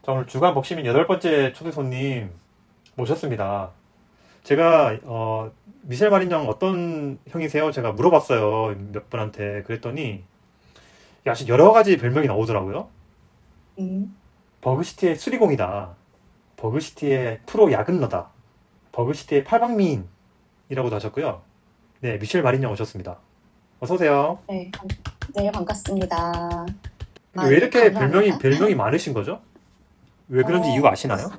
자, 오늘 주간 복시민 8번째 초대 손님 모셨습니다. 제가 미셸 마린형 어떤 형이세요? 제가 물어봤어요. 몇 분한테. 그랬더니 아주 여러 가지 별명이 나오더라고요. 음. 버그시티의 수리공이다. 버그시티의 프로 야근러다. 버그시티의 팔방미인이라고도 하셨고요. 네, 미셸 마린형 오셨습니다. 어서 오세요. 네, 네, 반갑습니다. 근데 왜 이렇게 감사합니다. 별명이 많으신 거죠? 왜 그런지 이유 아시나요?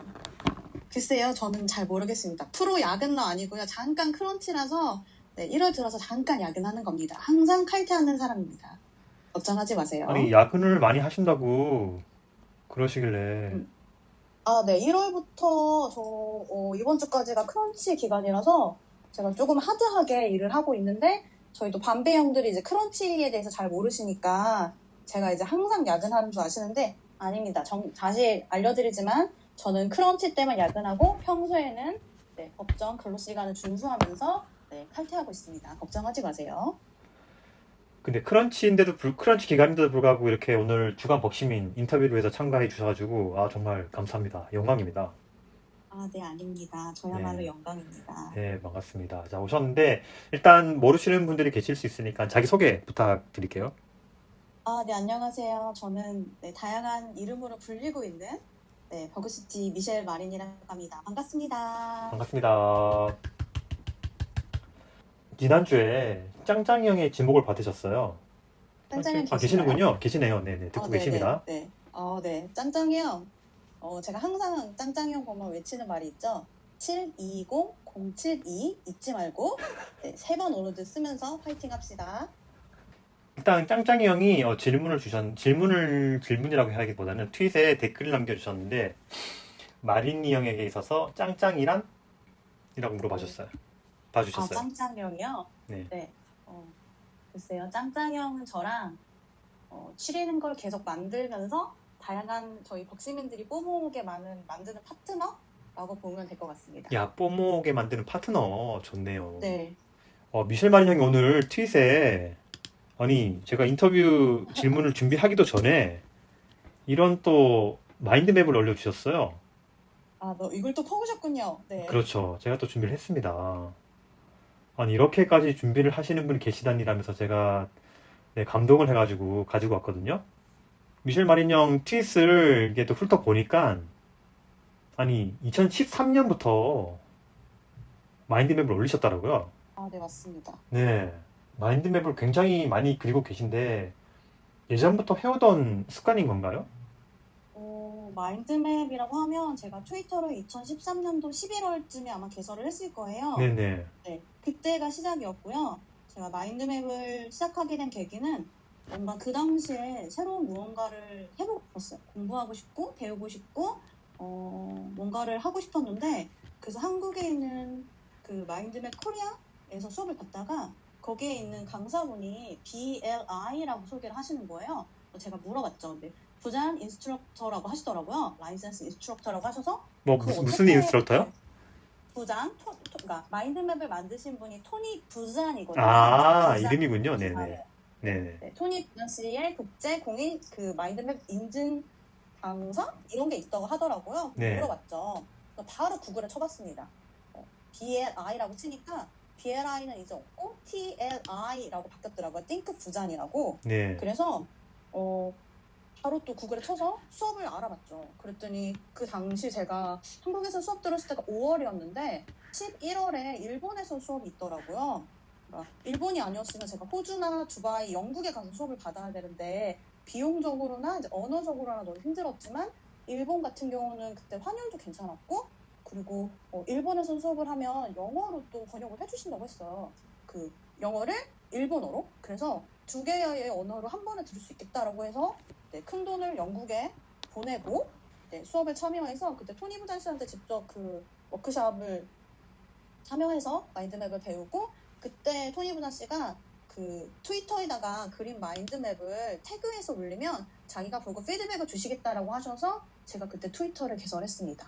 글쎄요, 저는 잘 모르겠습니다. 프로 야근러 아니고요. 잠깐 크런치라서 1월 들어서 잠깐 야근하는 겁니다. 항상 칼퇴하는 사람입니다. 걱정하지 마세요. 아니, 야근을 많이 하신다고 그러시길래. 네, 1월부터 이번 주까지가 크런치 기간이라서 제가 조금 하드하게 일을 하고 있는데 저희도 반배 형들이 이제 크런치에 대해서 잘 모르시니까 제가 이제 항상 야근하는 줄 아시는데 아닙니다. 다시 알려드리지만 저는 크런치 때만 야근하고 평소에는 법정 근로시간을 준수하면서 칼퇴하고 있습니다. 걱정하지 마세요. 근데 크런치 기간인데도 불구하고 이렇게 오늘 주간 복시민 인터뷰를 위해서 참가해 주셔가지고 정말 감사합니다. 영광입니다. 네, 아닙니다. 저야말로 네. 영광입니다. 네, 반갑습니다. 자, 오셨는데 일단 모르시는 분들이 계실 수 있으니까 자기소개 부탁드릴게요. 네, 안녕하세요. 저는 다양한 이름으로 불리고 있는 버그시티 미셸 마린이라고 합니다. 반갑습니다. 반갑습니다. 지난주에 짱짱이 형의 지목을 받으셨어요. 짱짱이 형 계시는군요. 계시네요. 네네, 듣고 계십니다. 네. 네. 짱짱이 형. 제가 항상 짱짱이 형 보면 외치는 말이 있죠. 720-072 잊지 말고 3번 오로드 쓰면서 파이팅 합시다. 일단 짱짱이 형이 질문이라고 해야기보다는 트윗에 댓글을 남겨주셨는데 마린이 형에게 있어서 짱짱이란? 이라고 물어봐주셨어요. 봐주셨어요. 짱짱이 형이요? 네. 글쎄요. 짱짱이 형은 저랑 추리는 걸 계속 만들면서 다양한 저희 벅시민들이 뽀모게 만드는 파트너라고 보면 될 것 같습니다. 야, 뽀모게 만드는 파트너 좋네요. 네. 미셸 마린 형이 오늘 트윗에 제가 인터뷰 질문을 준비하기도 전에 이런 또 마인드맵을 올려주셨어요. 이걸 또 퍼오셨군요. 네. 그렇죠. 제가 또 준비를 했습니다. 이렇게까지 준비를 하시는 분이 계시다니라면서 제가 감동을 해가지고 가지고 왔거든요. 미셸 마린 형 트윗을 이게 또 훑어보니까 2013년부터 마인드맵을 올리셨더라고요. 네, 맞습니다. 네. 마인드맵을 굉장히 많이 그리고 계신데 예전부터 해오던 습관인 건가요? 마인드맵이라고 하면 제가 트위터를 2013년도 11월쯤에 아마 개설을 했을 거예요. 네네. 네, 그때가 시작이었고요. 제가 마인드맵을 시작하게 된 계기는 뭔가 그 당시에 새로운 무언가를 해보고 싶었어요. 공부하고 싶고 배우고 싶고 뭔가를 하고 싶었는데 그래서 한국에 있는 그 마인드맵 코리아에서 수업을 받다가 거기에 있는 강사분이 BLI라고 소개를 하시는 거예요. 제가 물어봤죠. 근데 부장 인스트럭터라고 하시더라고요. 라이센스 인스트럭터라고 하셔서 무슨 인스트럭터요? 부장, 그러니까 마인드맵을 만드신 분이 토니 부잔이거든요. 이름이군요. 네네. 네, 토니 부잔 씨의 국제 공인 그 마인드맵 인증 강사 이런 게 있다고 하더라고요. 네. 물어봤죠. 바로 구글에 쳐봤습니다. BLI라고 치니까 BLI는 이제 없고 TLI라고 바뀌었더라고요. 띵크 부잔이라고. 네. 그래서 바로 또 구글에 쳐서 수업을 알아봤죠. 그랬더니 그 당시 제가 한국에서 수업 들었을 때가 5월이었는데 11월에 일본에서 수업이 있더라고요. 그러니까 일본이 아니었으면 제가 호주나 두바이, 영국에 가서 수업을 받아야 되는데 비용적으로나 이제 언어적으로나 너무 힘들었지만 일본 같은 경우는 그때 환율도 괜찮았고 그리고 일본에서 수업을 하면 영어로 또 번역을 해주신다고 했어요. 그 영어를 일본어로. 그래서 2개의 언어로 한 번에 들을 수 있겠다라고 해서 큰 돈을 영국에 보내고 수업에 참여해서 그때 토니 부잔 씨한테 직접 그 워크숍을 참여해서 마인드맵을 배우고 그때 토니 부잔 씨가 그 트위터에다가 그린 마인드맵을 태그해서 올리면 자기가 보고 피드백을 주시겠다라고 하셔서 제가 그때 트위터를 개설했습니다.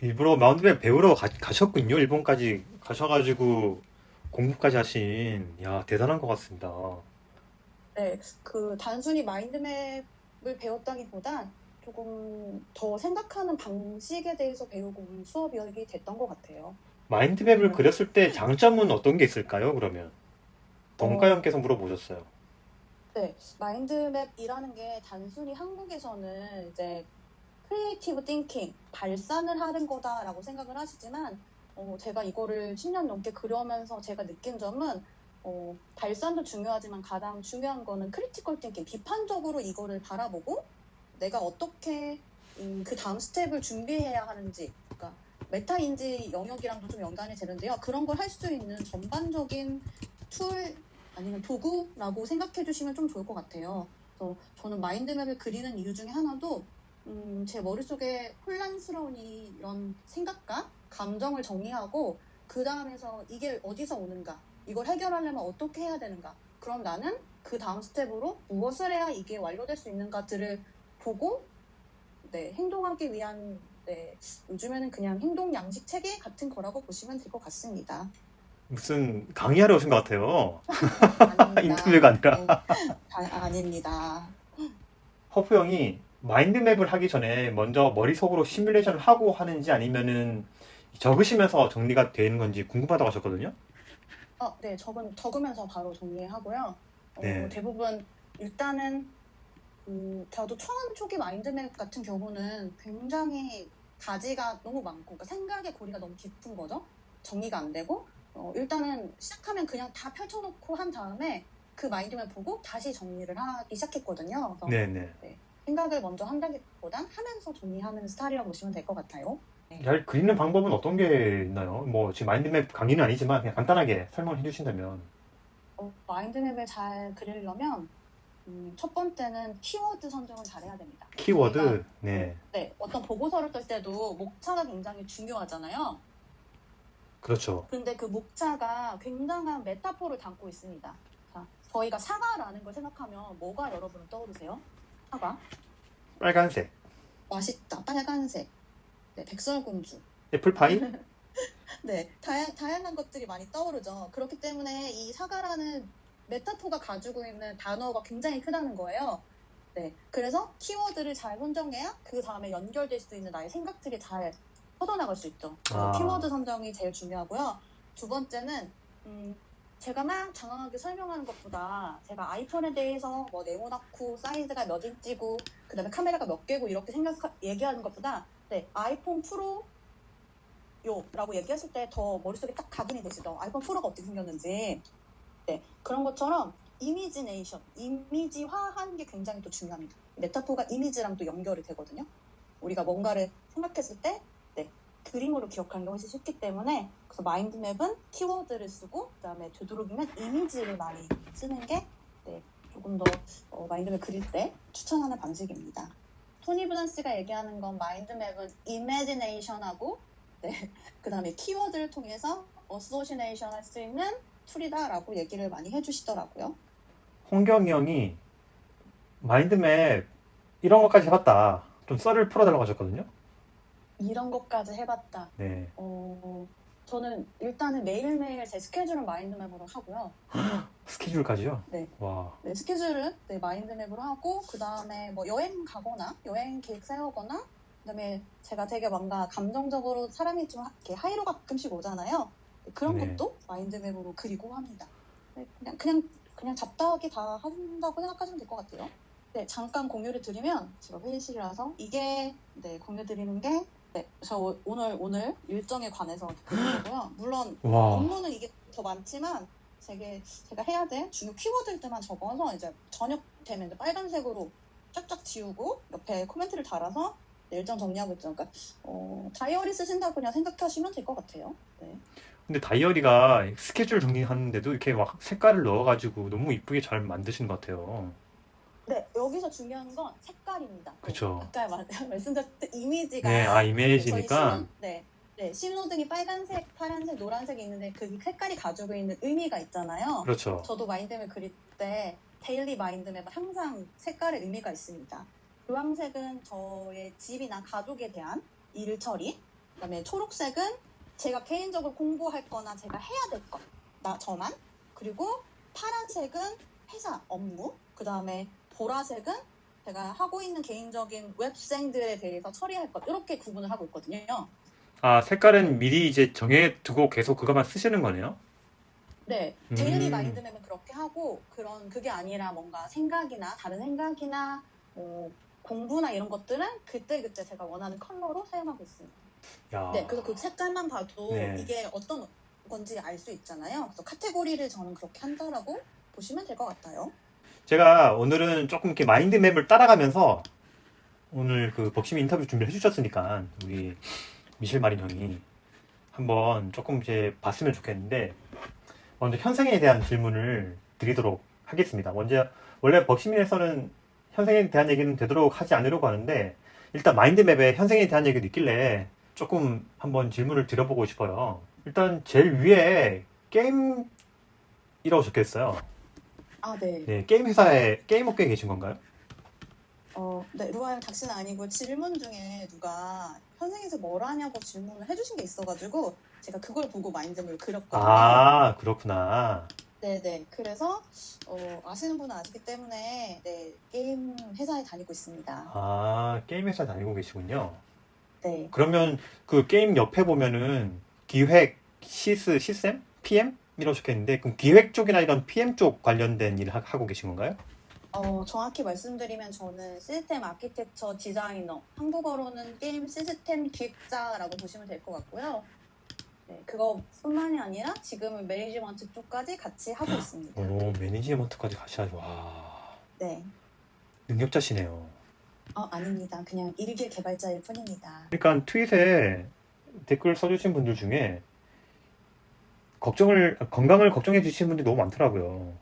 일부러 마인드맵 배우러 가셨군요. 일본까지 가셔가지고 공부까지 하신, 대단한 것 같습니다. 네, 그 단순히 마인드맵을 배웠다기보단 조금 더 생각하는 방식에 대해서 배우고 온 수업이 됐던 것 같아요. 마인드맵을 그렸을 때 장점은 어떤 게 있을까요, 그러면? 동가형께서 물어보셨어요. 네, 마인드맵이라는 게 단순히 한국에서는 이제 크리에이티브 띵킹, 발산을 하는 거다라고 생각을 하시지만, 제가 이거를 10년 넘게 그려면서 제가 느낀 점은, 발산도 중요하지만 가장 중요한 거는 크리티컬 띵킹, 비판적으로 이거를 바라보고, 내가 어떻게 그 다음 스텝을 준비해야 하는지, 그러니까 메타인지 영역이랑도 좀 연관이 되는데요. 그런 걸 할 수 있는 전반적인 툴 아니면 도구라고 생각해 주시면 좀 좋을 것 같아요. 그래서 저는 마인드맵을 그리는 이유 중에 하나도 제 머릿속에 혼란스러운 이런 생각과 감정을 정리하고 그 다음에서 이게 어디서 오는가, 이걸 해결하려면 어떻게 해야 되는가, 그럼 나는 그 다음 스텝으로 무엇을 해야 이게 완료될 수 있는가들을 보고 행동하기 위한 요즘에는 그냥 행동 양식 체계 같은 거라고 보시면 될 것 같습니다. 무슨 강의하러 오신 것 같아요. 아닙니다. 인터뷰가 아니라. 네, 아닙니다. 허프 형이 마인드맵을 하기 전에 먼저 머릿속으로 시뮬레이션을 하고 하는지 아니면은 적으시면서 정리가 되는 건지 궁금하다고 하셨거든요. 네, 적으면서 바로 정리하고요. 네. 대부분 일단은 저도 처음 초기 마인드맵 같은 경우는 굉장히 가지가 너무 많고, 그러니까 생각의 고리가 너무 깊은 거죠. 정리가 안 되고, 일단은 시작하면 그냥 다 펼쳐놓고 한 다음에 그 마인드맵 보고 다시 정리를 하기 시작했거든요. 그래서 네네. 생각을 먼저 한다기보단 하면서 정리하는 스타일이라고 보시면 될 것 같아요. 잘 그리는 방법은 어떤 게 있나요? 뭐 지금 마인드맵 강의는 아니지만 그냥 간단하게 설명을 해주신다면. 마인드맵을 잘 그리려면 첫 번째는 키워드 선정을 잘해야 됩니다. 키워드. 저희가, 네. 어떤 보고서를 쓸 때도 목차가 굉장히 중요하잖아요. 그렇죠. 근데 그 목차가 굉장한 메타포를 담고 있습니다. 자, 저희가 사과라는 걸 생각하면 뭐가 여러분은 떠오르세요? 사과? 빨간색. 맛있다. 빨간색. 네, 백설공주. 애플파이? 네, 다양한 것들이 많이 떠오르죠. 그렇기 때문에 이 사과라는 메타포가 가지고 있는 단어가 굉장히 크다는 거예요. 네, 그래서 키워드를 잘 선정해야 그 다음에 연결될 수 있는 나의 생각들이 잘 뻗어나갈 수 있죠. 그래서 키워드 선정이 제일 중요하고요. 두 번째는 제가 막 장황하게 설명하는 것보다 제가 아이폰에 대해서 뭐 네모나고 사이즈가 몇 인치고 그 다음에 카메라가 몇 개고 이렇게 얘기하는 것보다 아이폰 프로 라고 얘기했을 때 더 머릿속에 딱 각인이 되시죠. 아이폰 프로가 어떻게 생겼는지. 그런 것처럼 이미지네이션, 이미지화하는 게 굉장히 또 중요합니다. 메타포가 이미지랑 또 연결이 되거든요. 우리가 뭔가를 생각했을 때 그림으로 기억하는 게 훨씬 쉽기 때문에, 그래서 마인드맵은 키워드를 쓰고 그다음에 되도록이면 이미지를 많이 쓰는 게 조금 더 마인드맵 그릴 때 추천하는 방식입니다. 토니 브런스가 얘기하는 건 마인드맵은 이미지네이션하고 그 다음에 키워드를 통해서 어소시네이션 할 수 있는 툴이다라고 얘기를 많이 해주시더라고요. 홍경이 형이 마인드맵 이런 것까지 해봤다. 좀 썰을 풀어달라고 하셨거든요. 이런 것까지 해봤다. 네. 저는 일단은 매일매일 제 스케줄을 마인드맵으로 하고요. 스케줄까지요? 네. 와. 네, 스케줄을 마인드맵으로 하고 그 다음에 뭐 여행 가거나 여행 계획 세우거나 그다음에 제가 되게 뭔가 감정적으로 사람이 좀 이렇게 하이로 가끔씩 오잖아요. 그런 것도 마인드맵으로 그리고 합니다. 그냥 잡다하게 다 한다고 생각하시면 될 것 같아요. 네, 잠깐 공유를 드리면 제가 회의실이라서 이게 공유 드리는 게 저 오늘 일정에 관해서 드리고요. 물론 업무는 이게 더 많지만 제가 해야 될 중요 키워드들만 적어서 이제 저녁 되면 이제 빨간색으로 쫙쫙 지우고 옆에 코멘트를 달아서 일정 정리하고 있죠. 그러니까 다이어리 쓰신다고 그냥 생각하시면 될 것 같아요. 네. 근데 다이어리가 스케줄 정리하는데도 이렇게 막 색깔을 넣어가지고 너무 이쁘게 잘 만드신 것 같아요. 네, 여기서 중요한 건 색깔입니다. 그렇죠. 아까 말씀드렸던 이미지가 이미지니까. 신호등이 빨간색, 파란색, 노란색이 있는데 그 색깔이 가지고 있는 의미가 있잖아요. 그렇죠. 저도 마인드맵 그릴 때 데일리 마인드맵은 항상 색깔의 의미가 있습니다. 주황색은 저의 집이나 가족에 대한 일 처리, 그다음에 초록색은 제가 개인적으로 공부할 거나 제가 해야 될 것, 저만, 그리고 파란색은 회사 업무, 그다음에 보라색은 제가 하고 있는 개인적인 웹생들에 대해서 처리할 것 이렇게 구분을 하고 있거든요. 아, 색깔은 미리 이제 정해두고 계속 그것만 쓰시는 거네요? 네, 데일리 음, 마인드맵은 그렇게 하고 그게 아니라 뭔가 생각이나 다른 생각이나 공부나 이런 것들은 그때그때 제가 원하는 컬러로 사용하고 있습니다. 네, 야, 그래서 그 색깔만 봐도 네. 이게 어떤 건지 알 수 있잖아요. 그래서 카테고리를 저는 그렇게 한다라고 보시면 될 것 같아요. 제가 오늘은 조금 이렇게 마인드맵을 따라가면서 오늘 그 벅심이 인터뷰 준비를 해주셨으니까 우리 미셸 마린 형이 한번 조금 이제 봤으면 좋겠는데 먼저 현생에 대한 질문을 드리도록 하겠습니다. 먼저 원래 벅시민에서는 현생에 대한 얘기는 되도록 하지 않으려고 하는데 일단 마인드맵에 현생에 대한 얘기도 있길래 조금 한번 질문을 드려보고 싶어요. 일단 제일 위에 게임이라고 적혀 있어요. 아, 네. 네, 게임 회사에 게임 업계에 계신 건가요? 네, 루아형 당신은 아니고 질문 중에 누가 현생에서 뭘 하냐고 질문을 해주신 게 있어가지고 제가 그걸 보고 마인드맵을 그렸거든요. 아, 그렇구나. 네네. 그래서 아시는 분은 아시기 때문에 네, 게임 회사에 다니고 있습니다. 아, 게임 회사 다니고 계시군요. 네. 그러면 그 게임 옆에 보면은 기획, 시스템, PM이라고 적혀 있는데 그럼 기획 쪽이나 이런 PM 쪽 관련된 일을 하고 계신 건가요? 정확히 말씀드리면 저는 시스템 아키텍처 디자이너, 한국어로는 게임 시스템 기획자라고 보시면 될 것 같고요. 네, 그거뿐만이 아니라 지금은 매니지먼트 쪽까지 같이 하고 있습니다. 오, 매니지먼트까지 같이 하죠. 와, 네. 능력자시네요. 아닙니다. 그냥 일개 개발자일 뿐입니다. 그러니까 트윗에 댓글 써주신 분들 중에 건강을 걱정해 주시는 분들이 너무 많더라고요.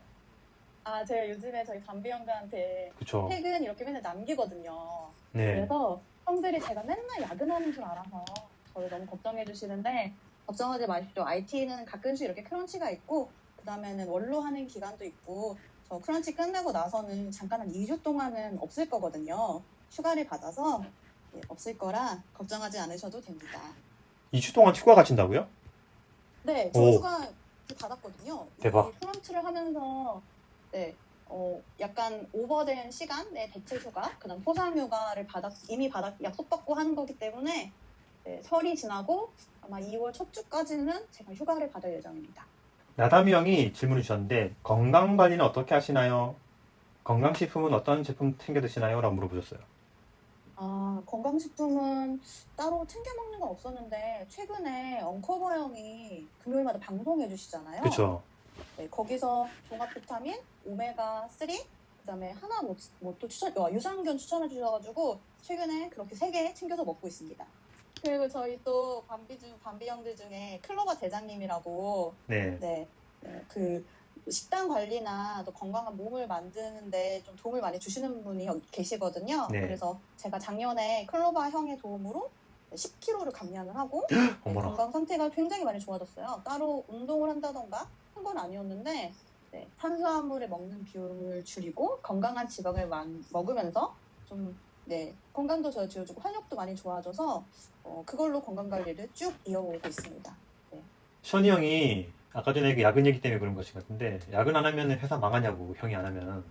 제가 요즘에 저희 담비 형들한테 그쵸? 퇴근 이렇게 맨날 남기거든요. 네. 그래서 형들이 제가 맨날 야근하는 줄 알아서 저를 너무 걱정해 주시는데 걱정하지 마십시오. IT는 가끔씩 이렇게 크런치가 있고 그 다음에는 원로 하는 기간도 있고 저 크런치 끝나고 나서는 잠깐 한 2주 동안은 없을 거거든요. 휴가를 받아서 없을 거라 걱정하지 않으셔도 됩니다. 2주 동안 휴가 가신다고요? 네, 저 오, 휴가 받았거든요. 대박. 이 크런치를 하면서 네, 약간 오버된 시간에 대체 휴가, 그다음 포상 휴가를 이미 약속받고 하는 거기 때문에 네, 설이 지나고 아마 2월 첫 주까지는 제가 휴가를 받을 예정입니다. 나담이 형이 질문을 주셨는데 건강 관리는 어떻게 하시나요? 건강식품은 어떤 제품 챙겨 드시나요? 라고 물어보셨어요. 건강식품은 따로 챙겨 먹는 건 없었는데 최근에 언커버 형이 금요일마다 방송해 주시잖아요. 그쵸? 네, 거기서 종합 비타민, 오메가 3, 그다음에 하나 뭐또 유산균 추천해 주셔가지고 최근에 그렇게 3개 챙겨서 먹고 있습니다. 그리고 저희 또 밤비 형들 중에 클로버 대장님이라고 네. 그 식단 관리나 또 건강한 몸을 만드는데 좀 도움을 많이 주시는 분이 계시거든요. 네. 그래서 제가 작년에 클로버 형의 도움으로 10kg를 감량을 하고 어머나. 건강 상태가 굉장히 많이 좋아졌어요. 따로 운동을 한다던가 한 건 아니었는데 탄수화물을 먹는 비율을 줄이고 건강한 지방을 먹으면서 좀 건강도 지어주고 활력도 많이 좋아져서 그걸로 건강 관리를 쭉 이어오고 있습니다. 션이 형이 아까 전에 그 야근 얘기 때문에 그런 것이 같은데 야근 안 하면 회사 망하냐고 형이 안 하면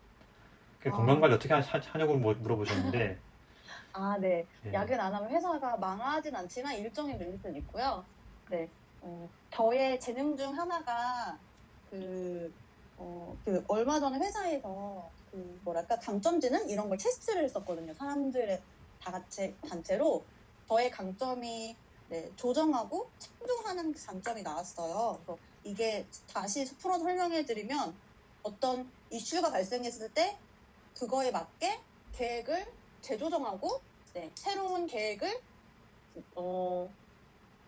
건강 관리 어떻게 하냐고 물어보셨는데 네. 예. 야근 안 하면 회사가 망하진 않지만 일정이 밀릴 수는 있고요. 네. 저의 재능 중 하나가 얼마 전에 회사에서 강점지능 이런 걸 테스트를 했었거든요. 사람들의 다 같이 단체로 저의 강점이 조정하고 창조하는 장점이 나왔어요. 그래서 이게 다시 풀어서 설명해드리면 어떤 이슈가 발생했을 때 그거에 맞게 계획을 재조정하고 새로운 계획을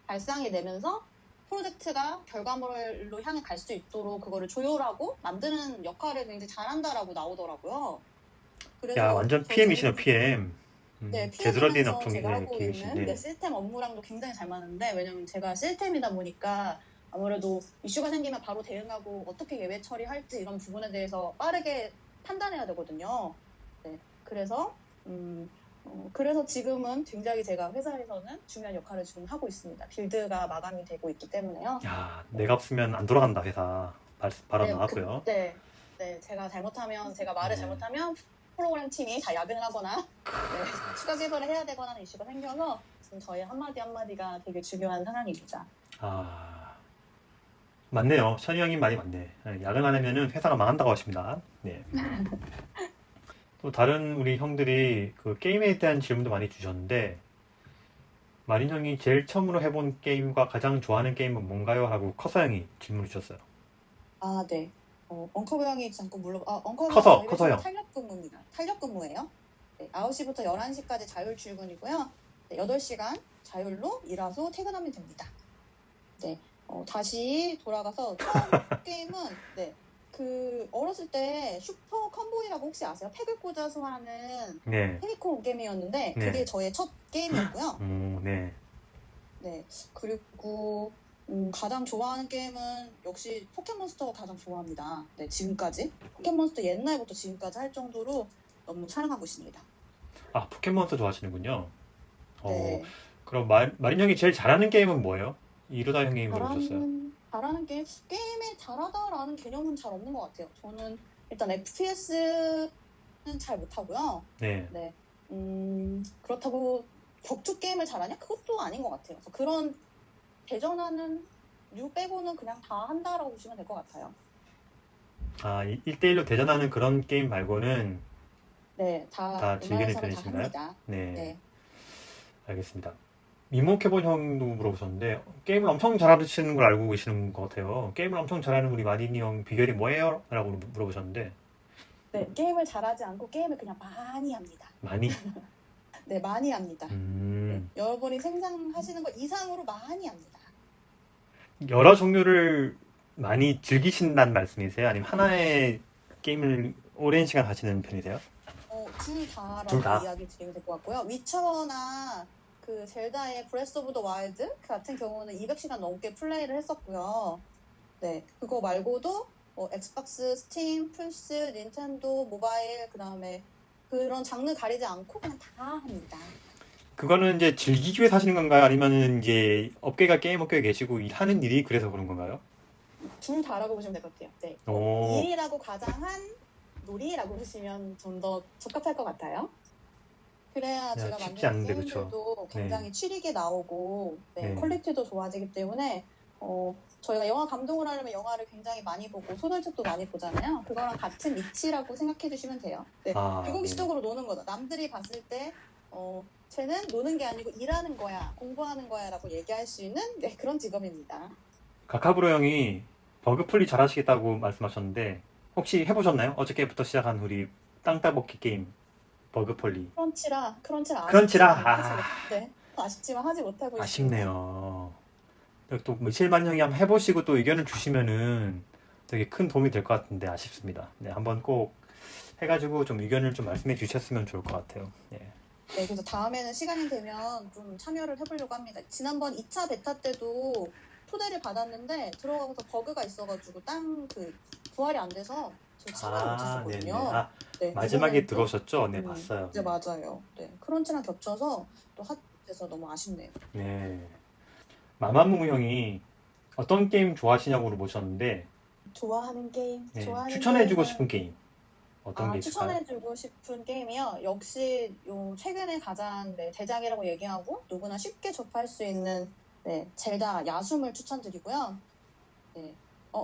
발상해내면서 프로젝트가 결과물로 향해 갈 수 있도록 그거를 조율하고 만드는 역할을 굉장히 잘한다라고 나오더라고요. 그래서 야 완전 PM이시네 PM. 제스러딘 PM이면서 업종 제가 하고 기획이시네. 있는 시스템 업무랑도 굉장히 잘 맞는데 왜냐면 제가 시스템이다 보니까 아무래도 이슈가 생기면 바로 대응하고 어떻게 예외 처리할지 이런 부분에 대해서 빠르게 판단해야 되거든요. 그래서 그래서 지금은 굉장히 제가 회사에서는 중요한 역할을 지금 하고 있습니다. 빌드가 마감이 되고 있기 때문에요. 야 내가 없으면 안 돌아간다 회사. 바로 나왔고요. 제가 말을 잘못하면 프로그램 팀이 다 야근을 하거나 추가 개발을 해야 되거나 하는 이슈가 생겨서 지금 저희 한마디 한마디가 되게 중요한 상황입니다. 아, 맞네요. 천희 형님 말이 맞네. 야근 안 하면은 회사가 망한다고 하십니다. 네. 또 다른 우리 형들이 그 게임에 대한 질문도 많이 주셨는데, 마린 형이 제일 처음으로 해본 게임과 가장 좋아하는 게임은 뭔가요? 하고 커서 형이 질문을 주셨어요. 아, 네. 엉커브 형이 잠깐 엉커브 커서, 저희 커서 회사 형. 탄력 근무입니다. 탄력 근무예요. 네, 9시부터 11시까지 자율 출근이고요. 네, 8시간 자율로 일하고 퇴근하면 됩니다. 네. 다시 돌아가서 처음 게임은 그 어렸을 때 슈퍼 컴보이라고 혹시 아세요? 팩을 꽂아서 하는 네. 페미콘 게임이었는데 네. 그게 저의 첫 게임이었고요. 네. 네. 그리고 가장 좋아하는 게임은 역시 포켓몬스터가 가장 좋아합니다. 네, 지금까지. 포켓몬스터 옛날부터 지금까지 할 정도로 너무 사랑하고 있습니다. 아, 포켓몬스터 좋아하시는군요. 네. 그럼 마린 형이 제일 잘하는 게임은 뭐예요? 이루다 형이 물어보셨어요. 잘하는 게임에 잘하다라는 개념은 잘 없는 것 같아요. 저는 일단 FPS는 잘 못하고요. 네. 네. 그렇다고 격투 게임을 잘하냐? 그것도 아닌 것 같아요. 그래서 그런 대전하는 류 빼고는 그냥 다 한다라고 보시면 될 것 같아요. 아, 1대1로 대전하는 그런 게임 말고는 네, 다 즐기는 웬만해서는 다 편이신가요? 합니다. 네. 네. 알겠습니다. 민모케본 형도 물어보셨는데 게임을 엄청 잘하시는 걸 알고 계시는 것 같아요. 게임을 엄청 잘하는 우리 마린이 형 비결이 뭐예요? 라고 물어보셨는데 네, 게임을 잘하지 않고 게임을 그냥 많이 합니다. 많이? 네, 많이 합니다. 네, 여러분이 생각하시는 것 이상으로 많이 합니다. 여러 종류를 많이 즐기신다는 말씀이세요? 아니면 하나의 게임을 오랜 시간 하시는 편이세요? 둘 다라고 둘 다? 이야기 드리면 될 것 같고요. 위쳐나 그 젤다의 브레스 오브 더 와일드 같은 경우는 200시간 넘게 플레이를 했었고요. 네, 그거 말고도 엑스박스, 스팀, 플스, 닌텐도, 모바일, 그 다음에 그런 장르 가리지 않고 그냥 다 합니다. 그거는 이제 즐기기 위해서 하시는 건가요? 아니면은 이제 업계가 게임 업계에 계시고 하는 일이 그래서 그런 건가요? 둘 다라고 보시면 될 것 같아요. 네. 오. 일이라고 가장한 놀이라고 보시면 좀 더 적합할 것 같아요. 그래야 제가 쉽지 만드는 않은데, 게임들도 그쵸? 굉장히 취리게 나오고 네. 퀄리티도 좋아지기 때문에 저희가 영화 감독을 하려면 영화를 굉장히 많이 보고 소설책도 많이 보잖아요. 그거랑 같은 이치라고 생각해 주시면 돼요. 네. 비공식적으로 노는 거다. 남들이 봤을 때 쟤는 노는 게 아니고 일하는 거야, 공부하는 거야 라고 얘기할 수 있는 그런 직업입니다. 가카브로 형이 버그풀이 잘하시겠다고 말씀하셨는데 혹시 해보셨나요? 어저께부터 시작한 우리 땅 따먹기 게임 버그폴리. 크런치라 크런치라? 아쉽지만 하지 못하고 있습니다. 아쉽네요. 또 미실만 형이 한번 해보시고 또 의견을 주시면은 되게 큰 도움이 될 것 같은데 아쉽습니다. 네, 한번 꼭 해가지고 좀 의견을 좀 말씀해 주셨으면 좋을 것 같아요. 네. 네, 그래서 다음에는 시간이 되면 좀 참여를 해보려고 합니다. 지난번 2차 베타 때도 초대를 받았는데 들어가서 버그가 있어가지고 부활이 안 돼서 저 참여를 못했었거든요. 네네. 마지막에 이번에는 들어오셨죠? 네, 봤어요. 네, 맞아요. 네, 크런치랑 겹쳐서 또 핫해서 너무 아쉽네요. 네. 마마무 형이 어떤 게임 좋아하시냐고 물어보셨는데 좋아하는 게임? 추천해주고 싶은 게임 어떤 게 있을까요? 추천해주고 싶은 게임이요? 역시 최근에 가장 대작이라고 얘기하고 누구나 쉽게 접할 수 있는 젤다 야숨을 추천드리고요. 네.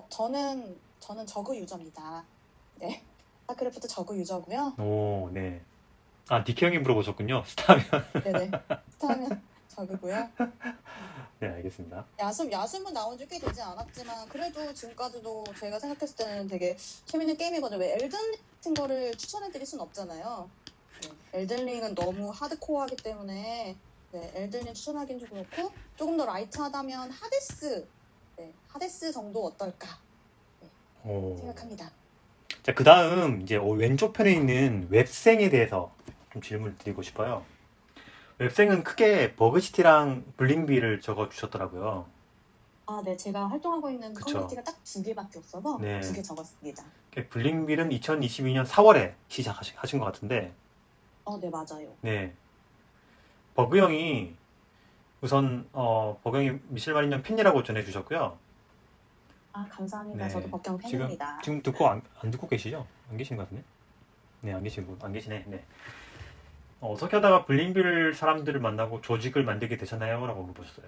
저는 저그 유저입니다. 네. 스타크래프트 저그 유저고요. 오, 네. 아, 디케 형이 물어보셨군요. 스타면. 네네. 스타면 저그고요. 네, 알겠습니다. 야숨은 나온 지 꽤 되지 않았지만 그래도 지금까지도 제가 생각했을 때는 되게 재밌는 게임이거든요. 왜 엘든링 같은 거를 추천해드릴 순 없잖아요. 엘든링은 너무 하드코어하기 때문에 엘든링 추천하기는 좀 그렇고 조금 더 라이트하다면 하데스 정도 어떨까 생각합니다. 자, 그 다음 이제 왼쪽 편에 있는 웹생에 대해서 좀 질문을 드리고 싶어요. 웹생은 크게 버그시티랑 블링비를 적어주셨더라고요. 아, 네. 제가 활동하고 있는 그쵸. 커뮤니티가 딱 2개밖에 없어서 네. 2개 적었습니다. 블링비는 2022년 4월에 시작하신 것 같은데. 네, 맞아요. 네. 버그형이 우선 버그형이 미실마리년 팬이라고 전해주셨고요. 아, 감사합니다. 네. 저도 버경 팬입니다. 지금 듣고 안 듣고 계시죠? 안 계신 것 같은데? 네, 안 계시네. 네. 어떻게 하다가 블링빌 사람들을 만나고 조직을 만들게 되셨나요? 라고 물어보셨어요.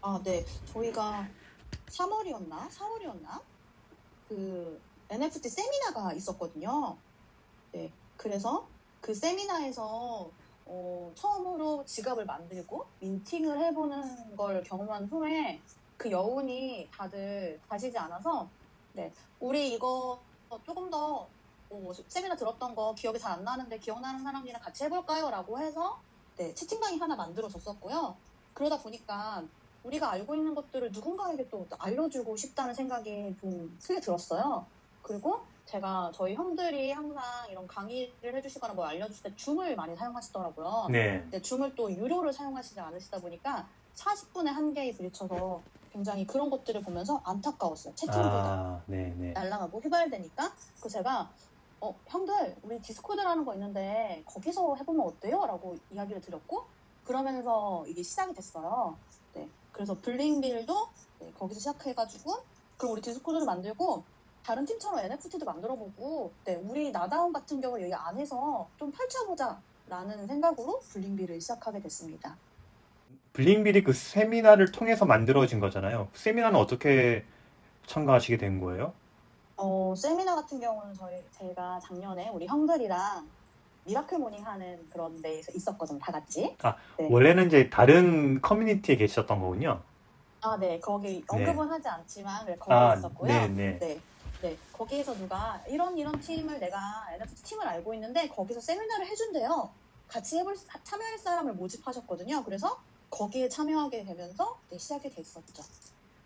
아, 네. 저희가 3월이었나? 4월이었나? 그 NFT 세미나가 있었거든요. 네. 그래서 그 세미나에서 처음으로 지갑을 만들고 민팅을 해보는 걸 경험한 후에 그 여운이 다들 가시지 않아서 네. 우리 이거 조금 더 세미나 들었던 거 기억이 잘 안 나는데 기억나는 사람이랑 같이 해볼까요? 라고 해서 네, 채팅방이 하나 만들어졌었고요. 그러다 보니까 우리가 알고 있는 것들을 누군가에게 또 알려주고 싶다는 생각이 좀 크게 들었어요. 그리고 제가 저희 형들이 항상 이런 강의를 해주시거나 뭘 알려주실 때 줌을 많이 사용하시더라고요. 네. 근데 줌을 또 유료를 사용하시지 않으시다 보니까 40분에 한개에 부딪혀서 굉장히 그런 것들을 보면서 안타까웠어요. 채팅보다 네네. 날라가고 휘발되니까. 그래서 제가 형들 우리 디스코드라는 거 있는데 거기서 해보면 어때요? 라고 이야기를 드렸고 그러면서 이게 시작이 됐어요. 네, 그래서 블링빌도 네, 거기서 시작해가지고 그럼 우리 디스코드를 만들고 다른 팀처럼 NFT도 만들어보고 네, 우리 나다운 같은 경우 여기 안에서 좀 펼쳐보자 라는 생각으로 블링빌을 시작하게 됐습니다. 블링빌이 그 세미나를 통해서 만들어진 거잖아요. 그 세미나는 어떻게 참가하시게 된 거예요? 세미나 같은 경우는 제가 작년에 우리 형들이랑 미라클 모닝 하는 그런 데에서 있었거든요, 다 같이. 네. 원래는 이제 다른 커뮤니티에 계셨던 거군요. 네, 거기 언급은 하지 않지만 거기 있었고요. 네네. 네, 거기에서 누가 이런 팀을 내가 NFT 팀을 알고 있는데 거기서 세미나를 해준대요. 같이 참여할 사람을 모집하셨거든요. 그래서 거기에 참여하게 되면서 네, 시작이 됐었죠.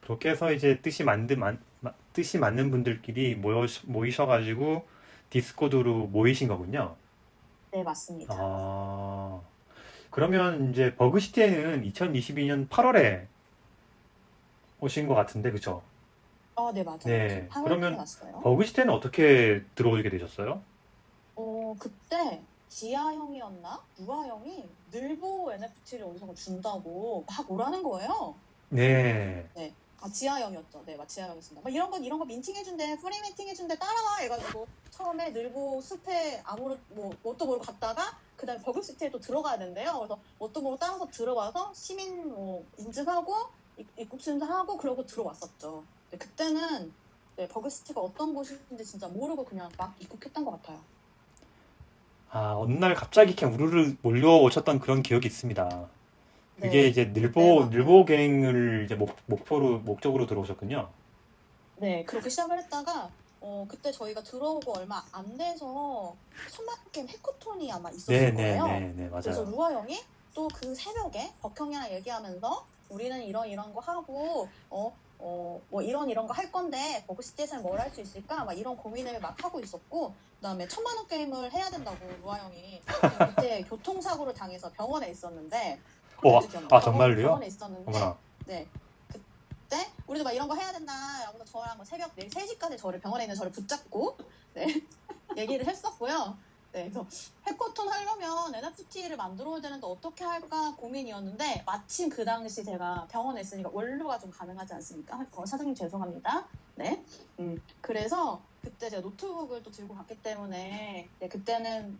그렇게 해서 이제 뜻이 맞는 분들끼리 모이셔가지고 디스코드로 모이신 거군요. 네, 맞습니다. 그러면 이제 버그시티에는 2022년 8월에 오신 것 같은데, 그쵸? 네, 맞아요. 네. 8월에 그러면 왔어요. 버그시티에는 어떻게 들어오게 되셨어요? 그때 지아 형이었나? 루아 형이 늘보 NFT를 어디서 준다고 막 오라는 거예요. 네. 네. 지아 형이었죠. 네, 지아 형이었습니다. 막 이런 거 민팅 해준대, 프리 민팅 해준대, 따라와 해가지고 처음에 늘보 숲에 뭣도 모르고 갔다가 그다음에 버그시티에 또 들어가야 된대요. 그래서 뭣도 모르고 따라서 들어와서 시민 인증하고 입국 심사하고 그러고 들어왔었죠. 네, 그때는 네, 버그시티가 어떤 곳인지 진짜 모르고 그냥 막 입국했던 것 같아요. 어느 날 갑자기 그냥 우르르 몰려오셨던 그런 기억이 있습니다. 그게 네. 이제 네, 늘보 갱을 이제 목적으로 들어오셨군요. 네, 그렇게 시작을 했다가 그때 저희가 들어오고 얼마 안 돼서 천만 게임 해커톤이 아마 있었을 거예요. 네, 그래서 맞아요. 루아 형이 또 그 새벽에 벅형이랑 얘기하면서 우리는 이런 거 하고 뭐 이런 거 할 건데 버그시티에서는 뭘 할 수 있을까? 막 이런 고민을 막 하고 있었고 그다음에 천만 원 게임을 해야 된다고 루아 형이 그때 교통사고를 당해서 병원에 있었는데 정말로요? 병원에 있었는데 어머나. 네. 그때 우리도 막 이런 거 해야 된다라고 저랑 뭐 새벽 4, 3시까지 병원에 있는 저를 붙잡고 네, 얘기를 했었고요. 네, 그래서 해커톤 하려면 NFT를 만들어야 되는데 어떻게 할까 고민이었는데 마침 그 당시 제가 병원에 있으니까 원료가 좀 가능하지 않습니까? 사장님 죄송합니다. 네, 그래서 그때 제가 노트북을 또 들고 갔기 때문에 네, 그때는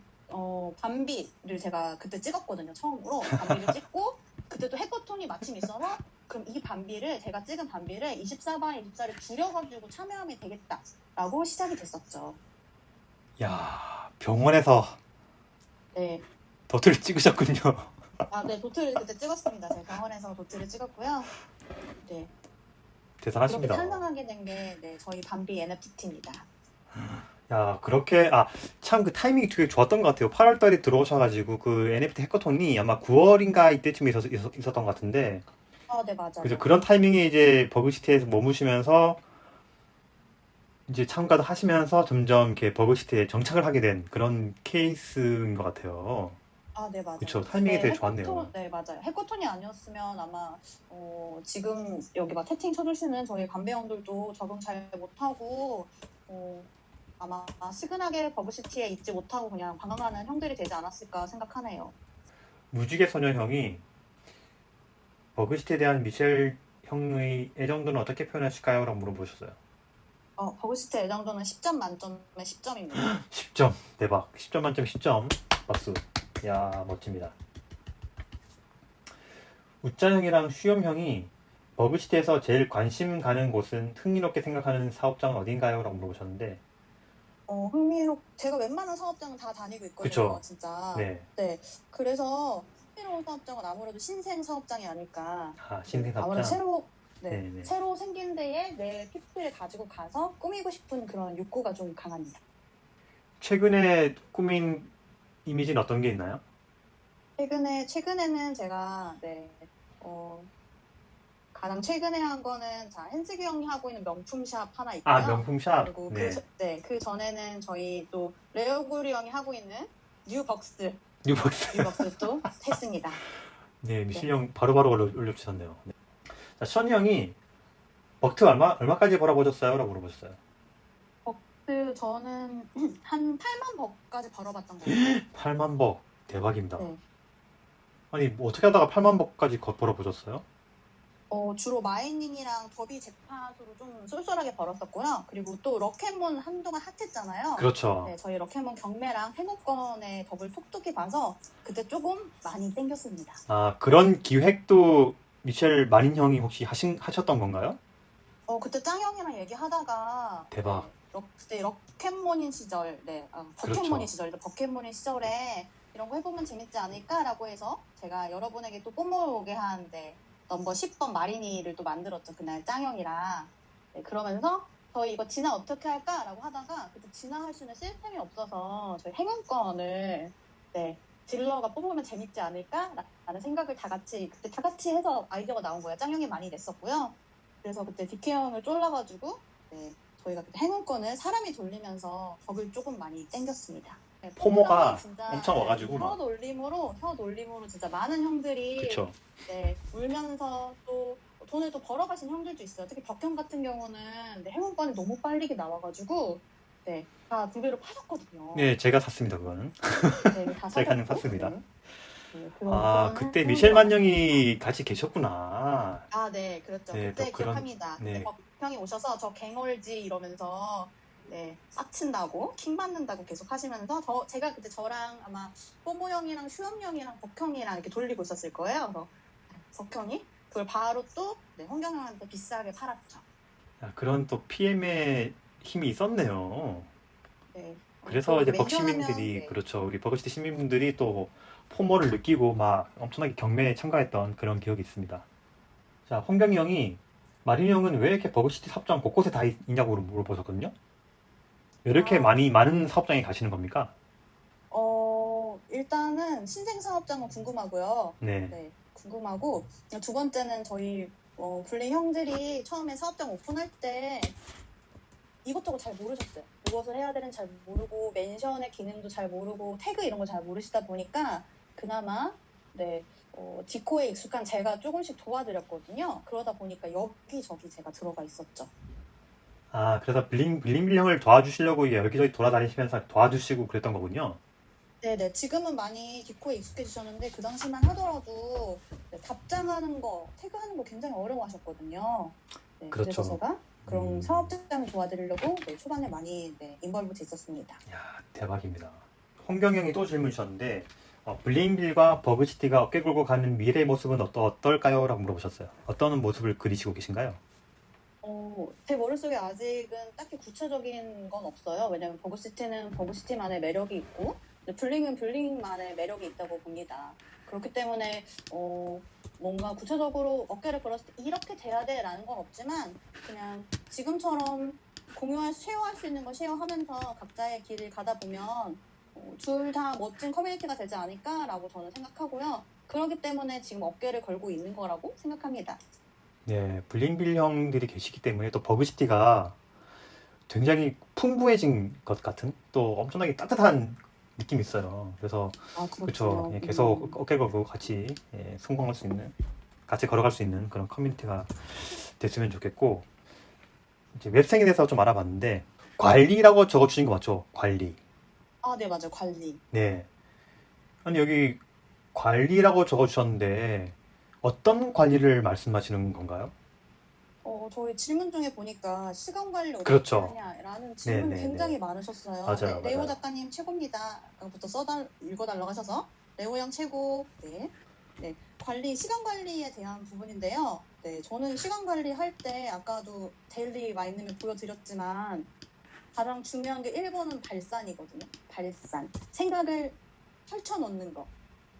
밤비를 제가 그때 찍었거든요. 처음으로 밤비를 찍고 그때 또 해커톤이 마침 있어서 그럼 이 밤비를 제가 찍은 밤비를 24x 24를 줄여가지고 참여하면 되겠다라고 시작이 됐었죠. 야, 병원에서 네. 도트를 찍으셨군요. 네, 도트를 그때 찍었습니다. 제가 병원에서 도트를 찍었고요. 네. 대단하십니다. 그렇게 탄생하게 된 게 네, 저희 밤비 NFT입니다. 야, 그렇게 참 그 타이밍이 되게 좋았던 것 같아요. 8월 달에 들어오셔가지고 그 NFT 해커톤이 아마 9월인가 이때쯤에 있었던 것 같은데. 네, 맞아요. 그래서 그런 타이밍에 이제 버그시티에서 머무시면서 이제 참가도 하시면서 점점 이렇게 버그시티에 정착을 하게 된 그런 케이스인 것 같아요. 네, 맞아요. 그쵸, 타이밍이 되게 해커톤, 좋았네요. 네, 맞아요. 해커톤이 아니었으면 아마 지금 여기 막 채팅 쳐주시는 저희 관배형들도 적응 잘 못하고 아마 시근하게 버그시티에 있지 못하고 그냥 방황하는 형들이 되지 않았을까 생각하네요. 무지개 소녀 형이 버그시티에 대한 미셸 형의 애정도는 어떻게 표현하실까요? 라고 물어보셨어요. 버그시트 애정도는 10점 만점에 10점입니다. 10점. 대박. 10점 만점 10점. 박수. 야, 멋집니다. 우짜형이랑 슈염형이 버그시티에서 제일 관심 가는 곳은 흥미롭게 생각하는 사업장은 어딘가요? 라고 물어보셨는데, 제가 웬만한 사업장은 다 다니고 있거든요, 그쵸. 진짜. 네. 네. 그래서 흥미로운 사업장은 아무래도 신생 사업장이 아닐까. 아, 신생 아무래도 사업장. 네네. 새로 생긴 데에 내 PP를 가지고 가서 꾸미고 싶은 그런 욕구가 좀 강합니다. 최근에 꾸민 이미지는 어떤 게 있나요? 최근에는 제가, 가장 최근에 한 거는, 자, hensley 형이 하고 있는 명품샵 하나 있고요. 아, 명품샵. 그리고 네. 그 전에는 저희 또 레오구리 형이 하고 있는 뉴벅스 뉴벅스. 또 했습니다. 네, 미실형 바로바로 올려주셨네요. 네. 자, 션이 형이 버트 얼마까지 벌어보셨어요? 라고 물어보셨어요. 저는 한 8만 법까지 벌어봤던 것 같아요. 8만 법. 대박입니다. 네. 아니, 뭐 어떻게 하다가 8만 법까지 벌어보셨어요? 주로 마이닝이랑 더비 잭팟으로 좀 쏠쏠하게 벌었었고요. 그리고 또 럭앤몬 한동안 핫했잖아요. 그렇죠. 네, 저희 럭앤몬 경매랑 행운권의 덕을 톡톡히 봐서 그때 조금 많이 땡겼습니다. 아, 그런 기획도 미셸 마린 형이 혹시 하셨던 건가요? 그때 짱형이랑 얘기하다가 대박. 그때 럭앤몬인 시절, 버켓몬인 그렇죠. 시절이죠. 버켓몬인 시절에 이런 거 해보면 재밌지 않을까라고 해서 제가 여러분에게 또 뽐모오게 하는데 넘버 10번 마리니를 또 만들었죠. 그날 짱형이랑. 네, 그러면서 저희 이거 진화 어떻게 할까라고 하다가 그때 진화할 수 있는 시스템이 없어서 저희 행운권을 딜러가 뽑으면 재밌지 않을까라는 생각을 그때 다 같이 해서 아이디어가 나온 거예요. 짱형이 많이 냈었고요. 그래서 그때 디케 형을 쫄라가지고 저희가 그때 행운권을 사람이 돌리면서 덕을 조금 많이 땡겼습니다. 포모가 진짜 엄청 와가지고 막. 혀 놀림으로 진짜 많은 형들이 그쵸. 울면서 또 돈을 또 벌어가신 형들도 있어요. 특히 덕형 같은 경우는 행운권이 너무 빨리게 나와가지고 다 두 배로 파셨거든요. 네, 제가 샀습니다, 그거는. 네, 다 제가 사셨고. 샀습니다. 그런 그때 미셸 만영이 같이 계셨구나. 네, 그렇죠. 네, 그때 또 그런- 기억합니다. 네. 형이 오셔서 저 갱얼지 이러면서 빡친다고 킹 받는다고 계속 하시면서 제가 그때 저랑 아마 뽀모 형이랑 슈엄 형이랑 덕 형이랑 이렇게 돌리고 있었을 거예요. 그래서 덕 형이 그걸 바로 또 홍경 형한테 비싸게 팔았죠. 그런 또 PM의 힘이 있었네요. 네. 그래서 또 이제 벅 멘션하면, 시민들이 그렇죠. 우리 버그시티 시민분들이 또 포모를 느끼고 막 엄청나게 경매에 참가했던 그런 기억이 있습니다. 자, 홍경이 형이 마린 형은 왜 이렇게 버그시티 사업장 곳곳에 다 있냐고 물어보셨거든요. 왜 이렇게 많은 사업장에 가시는 겁니까? 일단은 신생 사업장은 궁금하고요. 네. 궁금하고 두 번째는 저희 블링 형들이 처음에 사업장 오픈할 때 이것저것 잘 모르셨어요. 무엇을 해야 되는지 잘 모르고 멘션의 기능도 잘 모르고 태그 이런 거 잘 모르시다 보니까 그나마 디코에 익숙한 제가 조금씩 도와드렸거든요. 그러다 보니까 여기저기 제가 들어가 있었죠. 그래서 블링블링 형을 도와주시려고 여기저기 돌아다니시면서 도와주시고 그랬던 거군요. 네네. 지금은 많이 디코에 익숙해지셨는데 그 당시만 하더라도 답장하는 거, 태그하는 거 굉장히 어려워하셨거든요. 그렇죠. 그래서 제가 그런 사업장 도와드리려고 초반에 많이 인벌브돼 있었습니다. 야, 대박입니다. 홍경 형이 또 질문 주셨는데 블링빌과 버그시티가 어깨 굴고 가는 미래의 모습은 어떨까요? 라고 물어보셨어요. 어떤 모습을 그리시고 계신가요? 제 머릿속에 아직은 딱히 구체적인 건 없어요. 왜냐면 버그시티는 버그시티만의 매력이 있고 블링은 블링만의 매력이 있다고 봅니다. 그렇기 때문에 뭔가 구체적으로 어깨를 걸었을 때 이렇게 돼야 돼 라는 건 없지만 그냥 지금처럼 쉐어할 수 있는 걸 쉐어하면서 각자의 길을 가다 보면 둘 다 멋진 커뮤니티가 되지 않을까라고 저는 생각하고요. 그렇기 때문에 지금 어깨를 걸고 있는 거라고 생각합니다. 네, 블링빌 형들이 계시기 때문에 또 버그시티가 굉장히 풍부해진 것 같은 또 엄청나게 따뜻한 느낌이 있어요. 그래서 그렇죠. 계속 어깨 걸고 같이 성공할 수 있는, 같이 걸어갈 수 있는 그런 커뮤니티가 됐으면 좋겠고, 이제 웹생에 대해서 좀 알아봤는데 관리라고 적어주신 거 맞죠? 관리. 네, 맞아요. 관리. 네. 아니 여기 관리라고 적어주셨는데 어떤 관리를 말씀하시는 건가요? 저희 질문 중에 보니까 시간 관리 어떻게 그렇죠. 하냐라는 질문 네네네. 굉장히 많으셨어요. 맞아요, 레오 맞아요. 작가님 최고입니다. 아까부터 읽어달라고 하셔서 레오 형 최고. 네. 네. 시간 관리에 대한 부분인데요. 네, 저는 시간 관리할 때 아까도 데일리 마인드맵 보여드렸지만 가장 중요한 게 1번은 발산이거든요. 발산. 생각을 펼쳐놓는 거.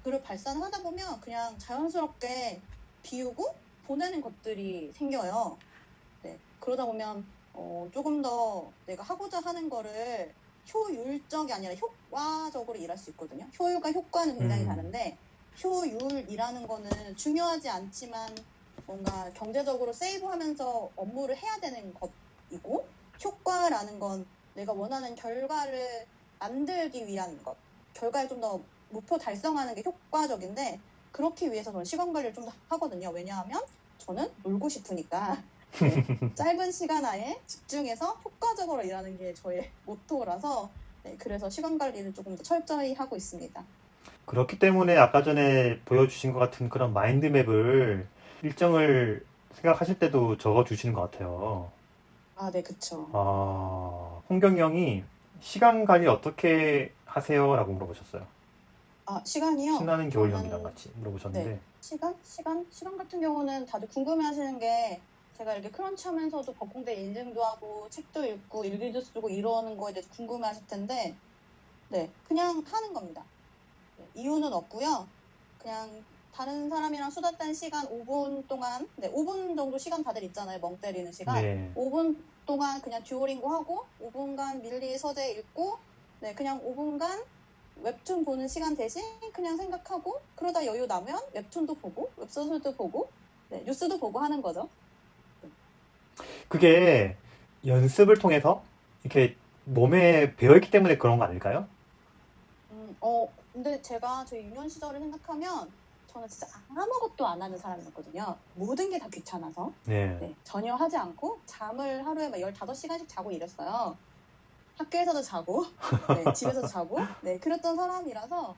그리고 발산을 하다 보면 그냥 자연스럽게 비우고 보내는 것들이 생겨요. 네, 그러다 보면 조금 더 내가 하고자 하는 거를 효율적이 아니라 효과적으로 일할 수 있거든요. 효율과 효과는 굉장히 다른데 효율이라는 거는 중요하지 않지만 뭔가 경제적으로 세이브하면서 업무를 해야 되는 것이고 효과라는 건 내가 원하는 결과를 만들기 위한 것. 결과를 좀 더 목표 달성하는 게 효과적인데 그렇기 위해서 저는 시간 관리를 좀 더 하거든요. 왜냐하면 저는 놀고 싶으니까 네, 짧은 시간 안에 집중해서 효과적으로 일하는 게 저의 모토라서 네, 그래서 시간 관리를 조금 더 철저히 하고 있습니다. 그렇기 때문에 아까 전에 보여주신 것 같은 그런 마인드맵을 일정을 생각하실 때도 적어주시는 것 같아요. 아, 네, 그쵸. 홍경이 형이 시간 관리 어떻게 하세요? 라고 물어보셨어요. 아, 시간이요? 신나는 겨울 형이랑 저는 같이 물어보셨는데, 네, 시간 같은 경우는 다들 궁금해하시는 게 제가 이렇게 크런치 하면서도 법공대 인증도 하고 책도 읽고 일기도 쓰고 이러는 거에 대해서 궁금해하실 텐데 네, 그냥 하는 겁니다. 네, 이유는 없고요. 그냥 다른 사람이랑 수다 딴 시간 5분 동안, 네, 5분 정도 시간 다들 있잖아요. 멍 때리는 시간. 네. 5분 동안 그냥 듀오링고 하고 5분간 밀리 서재 읽고 네, 그냥 5분간 웹툰 보는 시간 대신 그냥 생각하고 그러다 여유 나면 웹툰도 보고 웹소설도 보고 네, 뉴스도 보고 하는 거죠. 그게 연습을 통해서 이렇게 몸에 배어있기 때문에 그런 거 아닐까요? 근데 제가 제 유년 시절을 생각하면 저는 진짜 아무것도 안 하는 사람이었거든요. 모든 게 다 귀찮아서. 네. 네, 전혀 하지 않고 잠을 하루에 막 15시간씩 자고 이랬어요. 학교에서도 자고, 네, 집에서 자고, 네, 그랬던 사람이라서,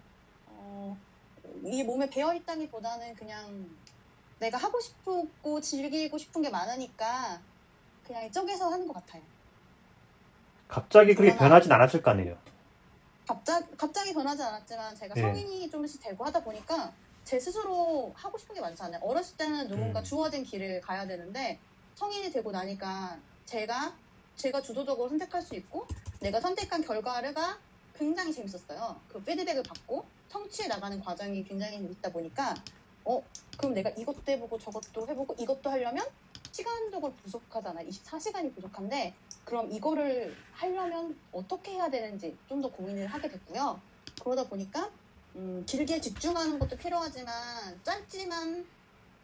이 몸에 배어있다기보다는 그냥 내가 하고 싶고 즐기고 싶은 게 많으니까 그냥 쪼개서 하는 것 같아요. 갑자기 그렇게 그러나 변하진 않았을 거 아니에요. 갑자기 변하지 않았지만 제가 네. 성인이 조금씩 되고 하다 보니까 제 스스로 하고 싶은 게 많잖아요. 어렸을 때는 누군가 주어진 길을 가야 되는데 성인이 되고 나니까 제가 주도적으로 선택할 수 있고 내가 선택한 결과가 굉장히 재밌었어요. 그 피드백을 받고 성취해 나가는 과정이 굉장히 재밌다 보니까 그럼 내가 이것도 해보고 저것도 해보고 이것도 하려면 시간적으로 부족하잖아. 24시간이 부족한데 그럼 이거를 하려면 어떻게 해야 되는지 좀 더 고민을 하게 됐고요. 그러다 보니까 길게 집중하는 것도 필요하지만 짧지만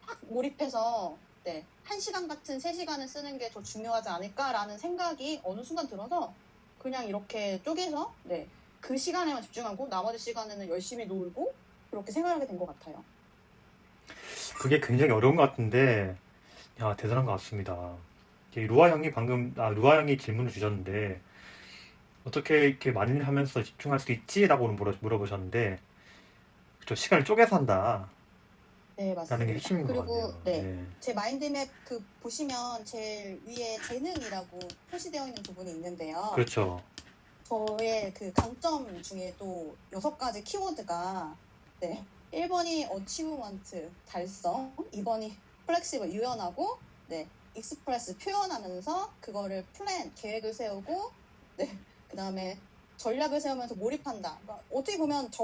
확 몰입해서 네, 1시간 같은 3시간을 쓰는 게 더 중요하지 않을까라는 생각이 어느 순간 들어서 그냥 이렇게 쪼개서 네, 그 시간에만 집중하고 나머지 시간에는 열심히 놀고 그렇게 생각하게 된 것 같아요. 그게 굉장히 어려운 것 같은데, 야, 대단한 것 같습니다. 루아 형이 질문을 주셨는데, 어떻게 이렇게 많이 하면서 집중할 수 있지? 라고 물어보셨는데, 그쵸, 시간을 쪼개서 한다. 네, 라는 게 맞습니다. 핵심인 것 그리고 같네요. 네, 네. 제 마인드맵 보시면 제일 위에 재능이라고 표시되어 있는 부분이 있는데요. 그렇죠. 저의 그 강점 중에 또 6가지 키워드가 네, 1번이 어치브먼트, 달성, 2번이 플렉시블, 유연하고 네, 익스프레스, 표현하면서 그거를 플랜, 계획을 세우고 네, 그 다음에 전략을 세우면서 몰입한다. 그러니까 어떻게 보면 저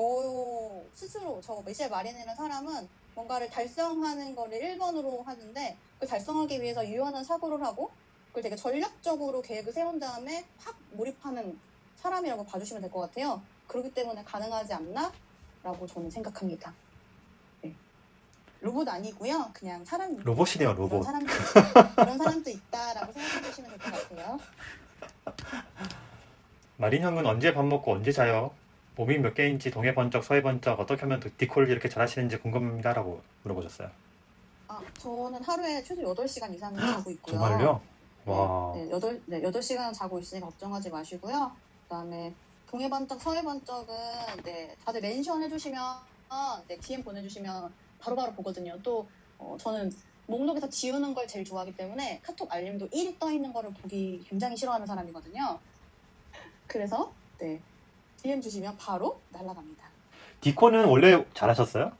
스스로, 저 미셸 마린이라는 사람은 뭔가를 달성하는 거를 1번으로 하는데 그 달성하기 위해서 유연한 사고를 하고 그걸 되게 전략적으로 계획을 세운 다음에 확 몰입하는 사람이라고 봐주시면 될 것 같아요. 그렇기 때문에 가능하지 않나? 라고 저는 생각합니다. 네. 로봇 아니고요. 그냥 사람입니다. 로봇이네요, 로봇. 이런 사람도 있다라고 생각해 주시면 될 것 같아요. 마린 형은 언제 밥 먹고 언제 자요? 몸이 몇 개인지 동해 번쩍 서해 번쩍 어떻게 하면 디콜을 이렇게 잘하시는지 궁금합니다. 라고 물어보셨어요. 저는 하루에 최소 8시간 이상은 자고 있고요. 정말요? 네, 와. 네, 8시간 자고 있으니 걱정하지 마시고요. 그 다음에 동해 번쩍, 서해 번쩍은 네, 다들 멘션 해주시면 네, DM 보내주시면 바로바로 보거든요. 또 저는 목록에서 지우는 걸 제일 좋아하기 때문에 카톡 알림도 1이 떠 있는 거를 보기 굉장히 싫어하는 사람이거든요. 그래서 네, DM 주시면 바로 날아갑니다. 디코는 원래 잘하셨어요?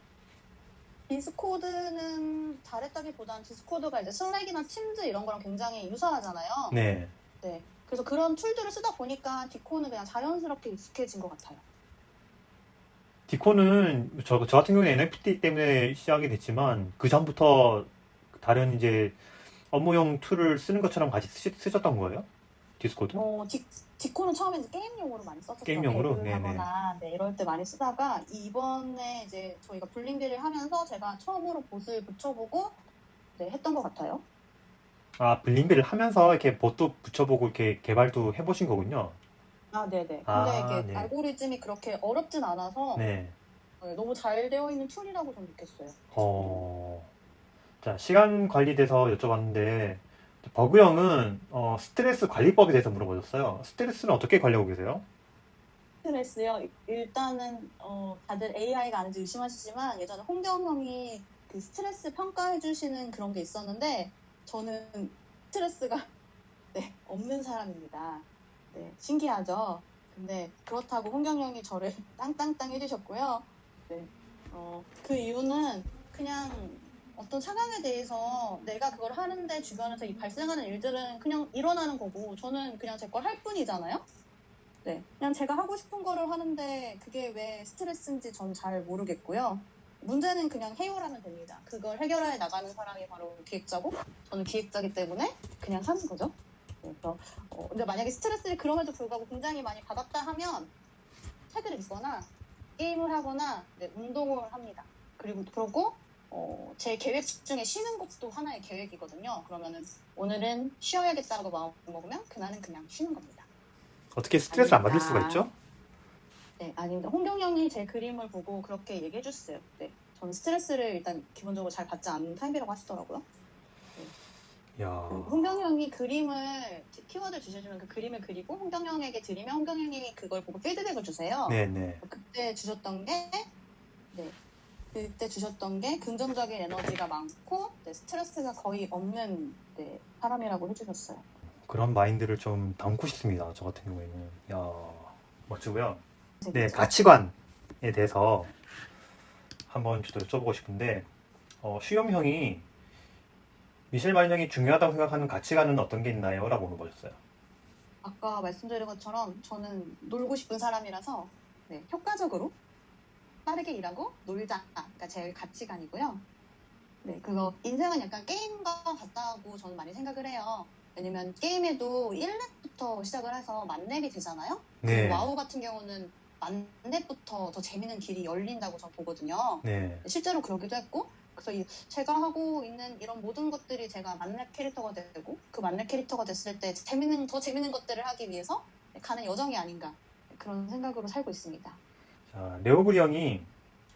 디스코드는 잘했다기보단 디스코드가 이제 슬랙이나 팀즈 이런 거랑 굉장히 유사하잖아요. 네. 네. 그래서 그런 툴들을 쓰다 보니까 디코는 그냥 자연스럽게 익숙해진 것 같아요. 디코는 저 같은 경우는 NFT 때문에 시작이 됐지만 그 전부터 다른 이제 업무용 툴을 쓰는 것처럼 같이 쓰셨던 거예요? 디스코드? 디코는 처음에 이제 게임용으로 많이 썼었어요. 게임용으로? 배그하거나 네, 이럴 때 많이 쓰다가 이번에 이제 저희가 블링비를 하면서 제가 처음으로 봇을 붙여보고 네, 했던 것 같아요. 아, 블링비를 하면서 이렇게 봇도 붙여보고 이렇게 개발도 해보신 거군요. 아, 네네. 근데 아, 이게 네. 알고리즘이 그렇게 어렵진 않아서 네. 네, 너무 잘 되어 있는 툴이라고 저는 느꼈어요. 자, 시간 관리에 대해서 여쭤봤는데, 버그형은 스트레스 관리법에 대해서 물어보셨어요. 스트레스는 어떻게 관리하고 계세요? 스트레스요? 일단은 다들 AI가 아닌지 의심하시지만 예전에 홍경 형이 그 스트레스 평가해 주시는 그런 게 있었는데 저는 스트레스가 네, 없는 사람입니다. 네, 신기하죠? 근데 그렇다고 홍경 형이 저를 땅땅땅 해주셨고요. 네, 그 이유는 그냥 어떤 상황에 대해서 내가 그걸 하는데 주변에서 이 발생하는 일들은 그냥 일어나는 거고 저는 그냥 제 걸 할 뿐이잖아요. 네, 그냥 제가 하고 싶은 거를 하는데 그게 왜 스트레스인지 전 잘 모르겠고요. 문제는 그냥 해결하면 됩니다. 그걸 해결해 나가는 사람이 바로 기획자고 저는 기획자이기 때문에 그냥 하는 거죠. 그래서 근데 만약에 스트레스를 그럼에도 불구하고 굉장히 많이 받았다 하면 책을 읽거나 게임을 하거나 네, 운동을 합니다. 그러고 제 계획 중에 쉬는 것도 하나의 계획이거든요. 그러면은 오늘은 쉬어야겠다고 마음 먹으면 그날은 그냥 쉬는 겁니다. 어떻게 스트레스 안 받을 아닙니다. 수가 있죠? 네, 아닙니다. 홍경 형이 제 그림을 보고 그렇게 얘기해 주셨어요. 네, 저는 스트레스를 일단 기본적으로 잘 받지 않는 타입이라고 하시더라고요. 야, 홍경 형이 그림을 키워드 주셔주면 그 그림을 그리고 홍경 형에게 드리면 홍경 형이 그걸 보고 피드백을 주세요. 네네. 그때 주셨던 게 긍정적인 에너지가 많고 네, 스트레스가 거의 없는 네, 사람이라고 해주셨어요. 그런 마인드를 좀 담고 싶습니다. 저 같은 경우에는. 야, 멋지고요. 네, 가치관에 대해서 한번 저도 여쭤보고 싶은데, 슈염 형이 미셸 마린 형이 중요하다고 생각하는 가치관은 어떤 게 있나요? 라고 물어보셨어요. 아까 말씀드린 것처럼 저는 놀고 싶은 사람이라서 네, 효과적으로 빠르게 일하고 놀자가 제일 가치관이고요. 네, 그거 인생은 약간 게임과 같다고 저는 많이 생각을 해요. 왜냐면 게임에도 1렙부터 시작을 해서 만렙이 되잖아요. 네. 와우 같은 경우는 만렙부터 더 재밌는 길이 열린다고 저는 보거든요. 네. 실제로 그러기도 했고 그래서 제가 하고 있는 이런 모든 것들이 제가 만렙 캐릭터가 되고 그 만렙 캐릭터가 됐을 때 더 재밌는 것들을 하기 위해서 가는 여정이 아닌가 그런 생각으로 살고 있습니다. 자, 레오그리 형이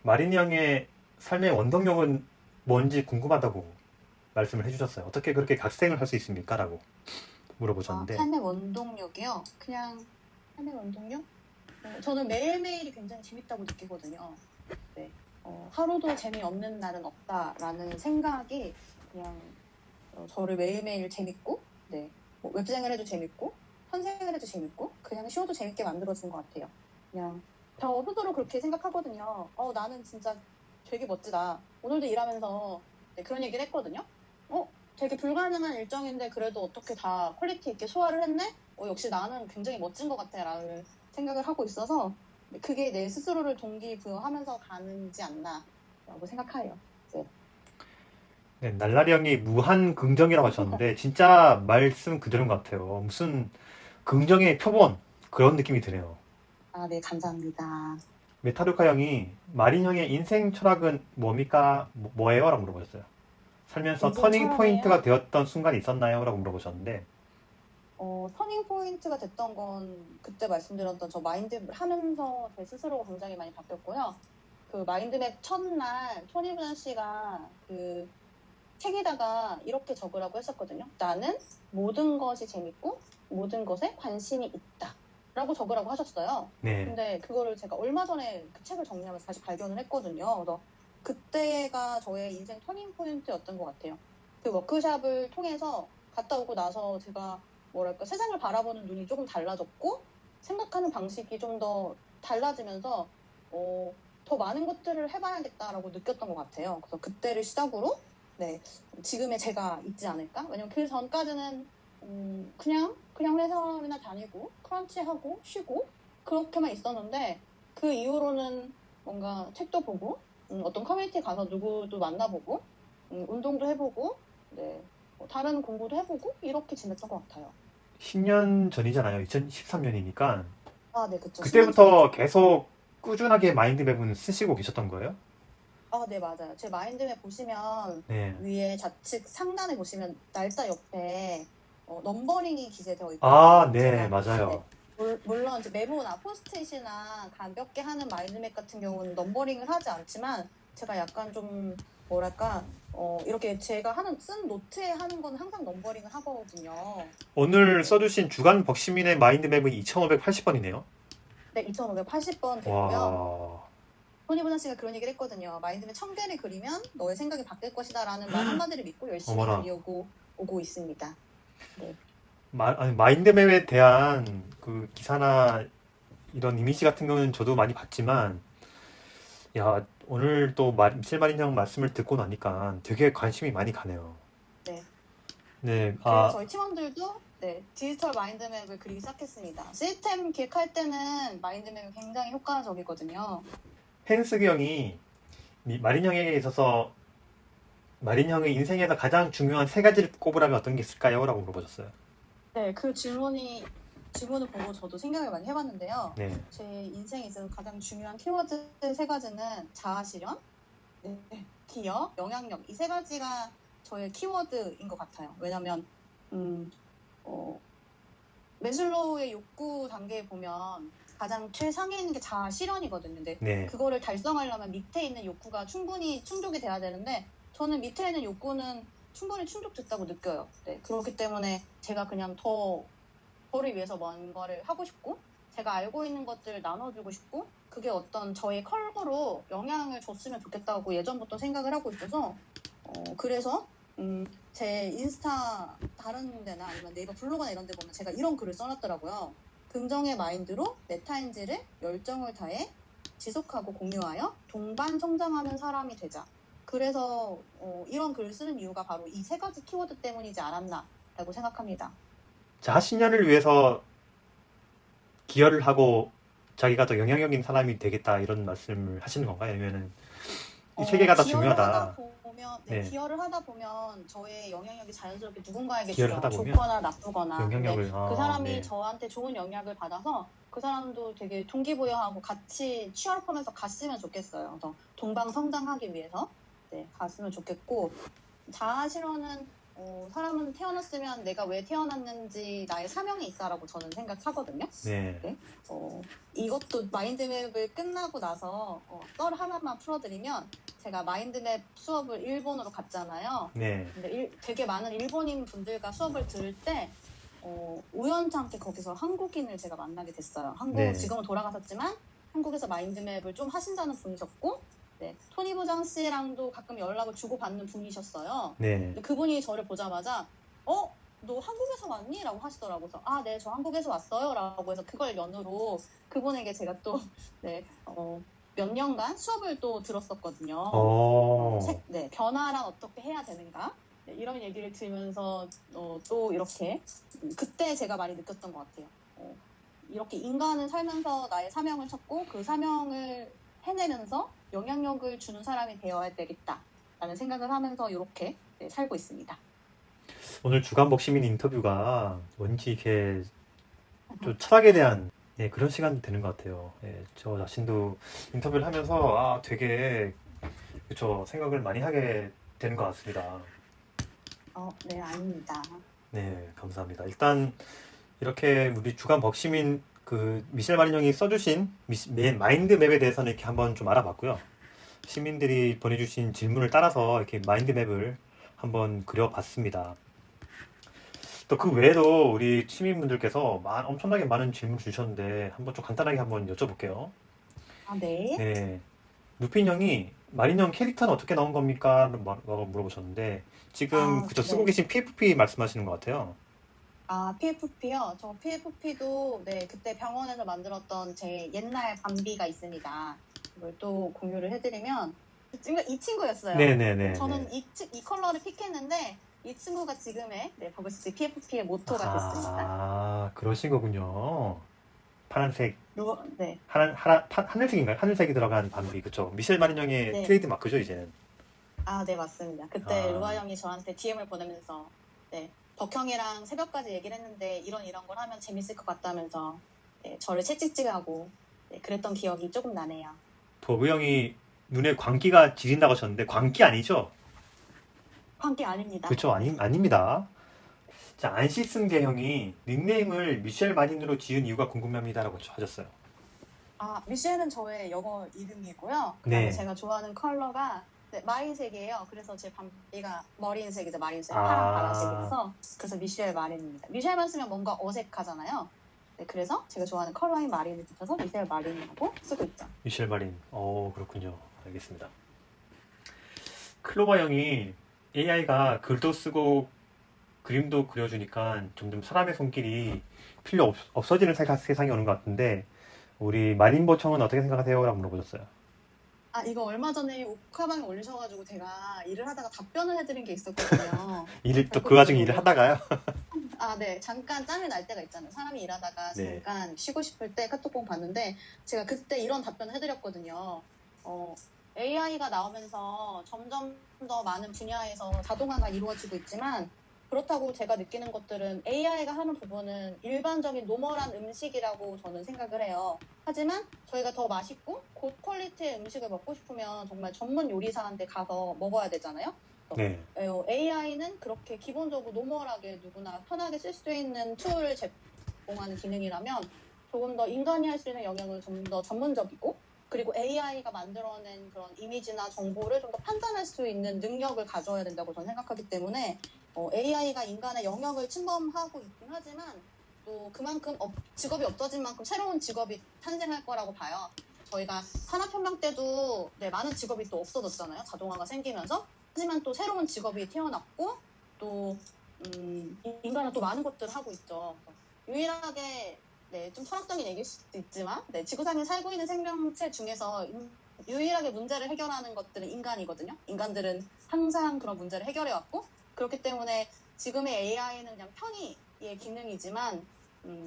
마린 형의 삶의 원동력은 뭔지 궁금하다고 말씀을 해주셨어요. 어떻게 그렇게 각색을 할 수 있습니까? 라고 물어보셨는데. 삶의 원동력이요? 그냥 삶의 원동력? 저는 매일매일이 굉장히 재밌다고 느끼거든요. 네. 하루도 재미없는 날은 없다라는 생각이 그냥 저를 매일매일 재밌고 네. 뭐 웹생을 해도 재밌고 현생을 해도 재밌고 그냥 쉬어도 재밌게 만들어준 것 같아요. 그냥 저 스스로 그렇게 생각하거든요. 나는 진짜 되게 멋지다. 오늘도 일하면서 네, 그런 얘기를 했거든요. 되게 불가능한 일정인데 그래도 어떻게 다 퀄리티 있게 소화를 했네? 역시 나는 굉장히 멋진 것 같아 라는 생각을 하고 있어서 그게 내 스스로를 동기부여하면서 가는지 않나 라고 생각해요. 네, 날라리 형이 무한 긍정이라고 하셨는데 진짜 말씀 그대로인 것 같아요. 무슨 긍정의 표본 그런 느낌이 드네요. 아, 네, 감사합니다. 메타루카 형이 마린 형의 인생 철학은 뭡니까? 뭐예요? 라고 물어보셨어요. 살면서 인생 터닝 철학이요? 포인트가 되었던 순간이 있었나요? 라고 물어보셨는데 터닝 포인트가 됐던 건 그때 말씀드렸던 저 마인드맵을 하면서 제 스스로가 굉장히 많이 바뀌었고요. 그 마인드맵 첫날 토니브전 씨가 그 책에다가 이렇게 적으라고 했었거든요. 나는 모든 것이 재밌고 모든 것에 관심이 있다. 라고 적으라고 하셨어요. 네. 근데 그거를 제가 얼마 전에 그 책을 정리하면서 다시 발견을 했거든요. 그래서 그때가 저의 인생 터닝 포인트였던 것 같아요. 그 워크샵을 통해서 갔다 오고 나서 제가 뭐랄까 세상을 바라보는 눈이 조금 달라졌고 생각하는 방식이 좀 더 달라지면서 더 많은 것들을 해봐야겠다라고 느꼈던 것 같아요. 그래서 그때를 시작으로 네, 지금의 제가 있지 않을까? 왜냐면 그 전까지는 그냥 회사나 다니고 크런치하고 쉬고 그렇게만 있었는데 그 이후로는 뭔가 책도 보고 어떤 커뮤니티 가서 누구도 만나보고 운동도 해보고 네, 다른 공부도 해보고 이렇게 지냈던 것 같아요. 10년 전이잖아요. 2013년이니까. 아, 네, 그쵸. 그때부터 계속 꾸준하게 마인드맵은 쓰시고 계셨던 거예요? 아, 네, 맞아요. 제 마인드맵 보시면 네. 위에 좌측 상단에 보시면 날짜 옆에 넘버링이 기재되어 있거든요. 아, 네, 제가 맞아요. 물론 이제 메모나 포스트잇이나 가볍게 하는 마인드맵 같은 경우는 넘버링을 하지 않지만 제가 약간 좀 뭐랄까 이렇게 제가 쓴 노트에 하는 건 항상 넘버링을 하거든요. 오늘 써주신 주간 벅시민의 마인드맵은 2580번이네요. 네, 2580번 되고요. 와, 토니 보나 씨가 그런 얘기를 했거든요. 마인드맵 1000개를 그리면 너의 생각이 바뀔 것이다라는 말 한마디를 믿고 열심히 어머나. 그리고 오고 있습니다. 아니, 마인드맵에 대한 그 기사나 이런 이미지 같은 경우는 저도 많이 봤지만, 야, 오늘 또 미셸 마린 형 말씀을 듣고 나니까 되게 관심이 많이 가네요. 네. 네, 그래서 저희 팀원들도 네, 디지털 마인드맵을 그리기 시작했습니다. 시스템 기획할 때는 마인드맵이 굉장히 효과적이거든요. 펜스기 형이 마린 형에게 있어서 마린 형의 인생에서 가장 중요한 세 가지를 꼽으라면 어떤 게 있을까요? 라고 물어보셨어요. 네, 그 질문을 보고 저도 생각을 많이 해봤는데요. 네, 제 인생에 있어서 가장 중요한 키워드 세 가지는 자아 실현, 네, 기여, 영향력 이 세 가지가 저의 키워드인 것 같아요. 왜냐하면 매슬로우의 욕구 단계에 보면 가장 최상에 있는 게 자아 실현이거든요. 근데 네, 그거를 달성하려면 밑에 있는 욕구가 충분히 충족이 돼야 되는데 저는 밑에 있는 욕구는 충분히 충족됐다고 느껴요. 네, 그렇기 때문에 제가 그냥 저를 위해서 뭔가를 하고 싶고 제가 알고 있는 것들을 나눠주고 싶고 그게 어떤 저의 컬러로 영향을 줬으면 좋겠다고 예전부터 생각을 하고 있어서 그래서 제 인스타 다른 데나 아니면 네이버 블로그나 이런 데 보면 제가 이런 글을 써놨더라고요. 긍정의 마인드로 메타인지를 열정을 다해 지속하고 공유하여 동반 성장하는 사람이 되자. 그래서 이런 글을 쓰는 이유가 바로 이 세 가지 키워드 때문이지 않았나라고 생각합니다. 자아 실현을 위해서 기여를 하고 자기가 더 영향력 있는 사람이 되겠다 이런 말씀을 하시는 건가요? 아니면은 이 세 개가 더 중요하다. 네, 네. 기여를 하다 보면 저의 영향력이 자연스럽게 누군가에게 기여를 하다 보면 좋거나 나쁘거나 영향력을 그 사람이 네. 저한테 좋은 영향을 받아서 그 사람도 되게 동기부여하고 같이 취업하면서 갔으면 좋겠어요. 그래서 동방 성장하기 위해서 네, 갔으면 좋겠고 자아 실현은 사람은 태어났으면 내가 왜 태어났는지 나의 사명이 있다라고 저는 생각하거든요. 네. 네. 이것도 마인드맵을 끝나고 나서 썰 하나만 풀어드리면 제가 마인드맵 수업을 일본으로 갔잖아요. 네. 근데 되게 많은 일본인 분들과 수업을 들을 때 우연찮게 거기서 한국인을 제가 만나게 됐어요. 네. 지금은 돌아가셨지만 한국에서 마인드맵을 좀 하신다는 분이셨고 네, 토니 부장 씨랑도 가끔 연락을 주고받는 분이셨어요. 네. 근데 그분이 저를 보자마자 너 한국에서 왔니? 라고 하시더라고요. 그래서 네, 저 한국에서 왔어요. 라고 해서 그걸 연으로 그분에게 제가 또 네, 몇 년간 수업을 또 들었었거든요. 네, 변화란 어떻게 해야 되는가? 네, 이런 얘기를 들으면서 또 이렇게 그때 제가 많이 느꼈던 것 같아요. 이렇게 인간은 살면서 나의 사명을 찾고 그 사명을 해내면서 영향력을 주는 사람이 되어야 되겠다라는 생각을 하면서 이렇게 네, 살고 있습니다. 오늘 주간복 시민 인터뷰가 왠지 이렇게 좀 철학에 대한 그런 시간이 되는 것 같아요. 저 자신도 인터뷰를 하면서 되게 그쵸 생각을 많이 하게 되는 것 같습니다. 네, 아닙니다. 네, 감사합니다. 일단 이렇게 우리 주간 벅시민 그 미셸 마린 형이 써주신 마인드맵에 대해서는 이렇게 한번 좀 알아봤고요. 시민들이 보내주신 질문을 따라서 이렇게 마인드맵을 한번 그려봤습니다. 또 그 외에도 우리 시민분들께서 엄청나게 많은 질문 주셨는데 한번 좀 간단하게 한번 여쭤볼게요. 네. 네. 루핀 형이 마린 형 캐릭터는 어떻게 나온 겁니까? 라고 물어보셨는데 지금 아, 그저 쓰고 네. 계신 PFP 말씀하시는 것 같아요. 아, PFP요? 저 PFP도 네, 그때 병원에서 만들었던 제 옛날 밤비가 있습니다. 이걸 또 공유를 해드리면, 이 친구였어요. 네네네네. 저는 이 컬러를 픽했는데, 이 친구가 지금의, 네, 버그시티 PFP의 모토가 됐습니다. 아, 그러신 거군요. 파란색, 네, 하늘색인가요? 하늘색이 들어간 밤비, 그쵸? 미셸 마린 형의 네. 트레이드 마크죠, 이제는. 아, 네, 맞습니다. 그때 루아 아, 형이 저한테 DM을 보내면서, 네, 덕형이랑 새벽까지 얘기를 했는데, 이런 걸 하면 재밌을 것 같다면서, 네, 저를 채찍질하고, 네, 그랬던 기억이 조금 나네요. 버그 형이 눈에 광기가 지린다고 하셨는데, 광기 아니죠? 관계 아닙니다. 그쵸? 아닙니다. 자, 안시슨계 형이 닉네임을 미셸 마린으로 지은 이유가 궁금합니다라고 하셨어요. 아, 미셸은 저의 영어 이름이고요. 그다음에 네. 제가 좋아하는 컬러가 네, 마린색이에요. 그래서 제 밤비가 머린색이죠. 마린색. 파랑 아, 파란색이라서 그래서 미셸 마린입니다. 미셸만 쓰면 뭔가 어색하잖아요. 네, 그래서 제가 좋아하는 컬러인 마린을 붙여서 미셸 마린이라고 쓰고 있죠. 미셸 마린. 그렇군요. 알겠습니다. 클로버 형이 AI가 글도 쓰고 그림도 그려주니까 점점 사람의 손길이 없어지는 세상이 오는 것 같은데, 우리 마린보청은 어떻게 생각하세요? 라고 물어보셨어요. 아, 이거 얼마 전에 옥카방에 올리셔가지고 제가 일을 하다가 답변을 해드린 게 있었거든요. 또 그 와중에 일을 별것도 하다가요? 아, 네. 잠깐 짬이 날 때가 있잖아요. 사람이 일하다가 네. 잠깐 쉬고 싶을 때 카톡방 봤는데 제가 그때 이런 답변을 해드렸거든요. AI가 나오면서 점점 더 많은 분야에서 자동화가 이루어지고 있지만 그렇다고 제가 느끼는 것들은 AI가 하는 부분은 일반적인 노멀한 음식이라고 저는 생각을 해요. 하지만 저희가 더 맛있고 고퀄리티의 음식을 먹고 싶으면 정말 전문 요리사한테 가서 먹어야 되잖아요. 네. AI는 그렇게 기본적으로 노멀하게 누구나 편하게 쓸 수 있는 툴을 제공하는 기능이라면 조금 더 인간이 할 수 있는 영역은 좀 더 전문적이고 그리고 AI가 만들어낸 그런 이미지나 정보를 좀 더 판단할 수 있는 능력을 가져야 된다고 저는 생각하기 때문에 AI가 인간의 영역을 침범하고 있긴 하지만 또 그만큼 직업이 없어진 만큼 새로운 직업이 탄생할 거라고 봐요. 저희가 산업혁명 때도 네, 많은 직업이 또 없어졌잖아요. 자동화가 생기면서. 하지만 또 새로운 직업이 태어났고 또 인간은 또 많은 것들을 하고 있죠. 유일하게 네, 좀 철학적인 얘기일 수도 있지만 네, 지구상에 살고 있는 생명체 중에서 유일하게 문제를 해결하는 것들은 인간이거든요. 인간들은 항상 그런 문제를 해결해왔고 그렇기 때문에 지금의 AI는 그냥 편의의 기능이지만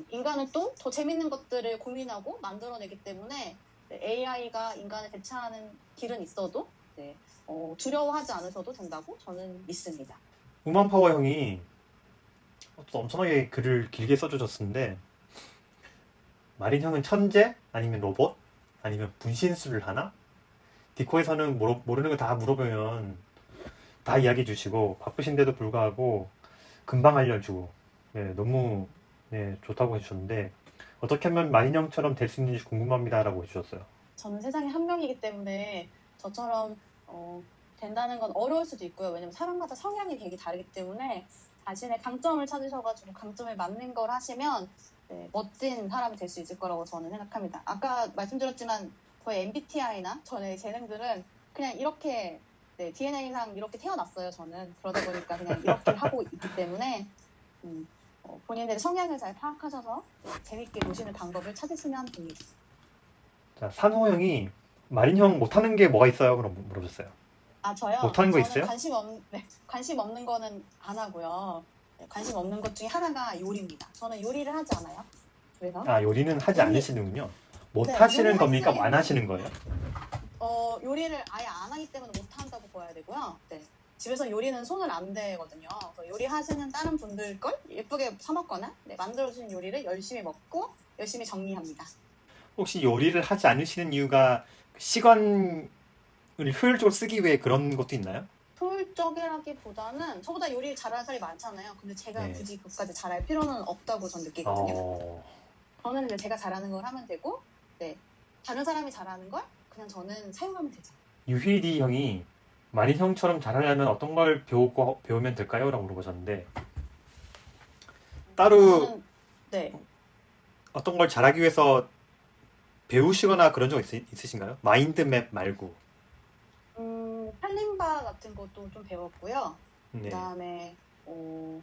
인간은 또 더 재밌는 것들을 고민하고 만들어내기 때문에 네, AI가 인간을 대체하는 길은 있어도 네, 두려워하지 않으셔도 된다고 저는 믿습니다. 우먼파워 형이 또 엄청나게 글을 길게 써주셨는데, 마린 형은 천재? 아니면 로봇? 아니면 분신술을 하나? 디코에서는 모르는 거 다 물어보면 다 이야기해 주시고, 바쁘신데도 불구하고 금방 알려주고, 네, 너무 네, 좋다고 해주셨는데, 어떻게 하면 마린 형처럼 될 수 있는지 궁금합니다 라고 해주셨어요. 저는 세상에 한 명이기 때문에 저처럼 된다는 건 어려울 수도 있고요. 왜냐면 사람마다 성향이 되게 다르기 때문에 자신의 강점을 찾으셔가지고 강점에 맞는 걸 하시면 네, 멋진 사람이 될 수 있을 거라고 저는 생각합니다. 아까 말씀드렸지만 저의 MBTI나 저의 재능들은 그냥 이렇게 네, DNA상 이렇게 태어났어요. 저는 그러다 보니까 그냥 이렇게 하고 있기 때문에 본인의 성향을 잘 파악하셔서 네, 재밌게 노시는 방법을 찾으시면 됩니다. 자, 산호 형이 마린 형 못하는 게 뭐가 있어요? 그럼 물어보셨어요. 아, 저요? 못하는 거 저는 있어요? 관심 없는 거는 안 하고요. 네, 관심 없는 것 중에 하나가 요리입니다. 저는 요리를 하지 않아요. 그래서 아, 요리는 하지 요리, 않으시는군요. 못 네, 하시는 요리할 겁니까? 수 안 있는, 하시는 거예요? 요리를 아예 안 하기 때문에 못 한다고 봐야 되고요. 네. 집에서 요리는 손을 안 대거든요. 그래서 요리하시는 다른 분들 걸 예쁘게 사 먹거나 네, 만들어주신 요리를 열심히 먹고 열심히 정리합니다. 혹시 요리를 하지 않으시는 이유가 시간을 효율적으로 쓰기 위해 그런 것도 있나요? 효율적이라기보다는 저보다 요리를 잘하는 사람이 많잖아요. 근데 제가 네. 굳이 그것까지 잘할 필요는 없다고 전 느끼거든요. 어, 저는 이제 제가 잘하는 걸 하면 되고, 네. 다른 사람이 잘하는 걸 그냥 저는 사용하면 되죠. 유희디 형이 마린 형처럼 잘하려면 어떤 걸 배우면 될까요? 라고 물어보셨는데, 따로 저는, 네. 어떤 걸 잘하기 위해서 배우시거나 그런 적 있으신가요? 마인드맵 말고. 팔림바 같은 것도 좀 배웠고요. 네. 그다음에 또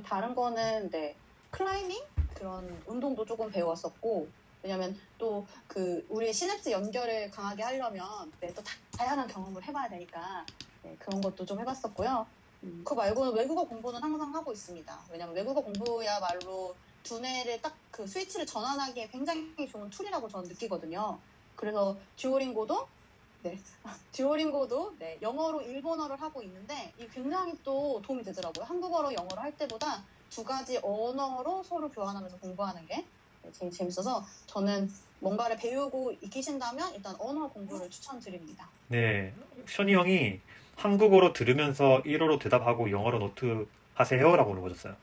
다른 거는 네 클라이밍 그런 운동도 조금 배웠었고 왜냐면 또 그 우리의 시냅스 연결을 강하게 하려면 네, 또 다양한 경험을 해봐야 되니까 네, 그런 것도 좀 해봤었고요. 그거 말고는 외국어 공부는 항상 하고 있습니다. 왜냐면 외국어 공부야말로 두뇌를 딱 그 스위치를 전환하기에 굉장히 좋은 툴이라고 저는 느끼거든요. 그래서 듀오링고도 네, 영어로 일본어를 하고 있는데 이 굉장히 또 도움이 되더라고요. 한국어로 영어로 할 때보다 두 가지 언어로 서로 교환하면서 공부하는 게 네, 제일 재밌어서 저는 뭔가를 배우고 익히신다면 일단 언어 공부를 추천드립니다. 네. 션이 형이 한국어로 들으면서 일어로 대답하고 영어로 노트 하세요라고 물어보셨어요.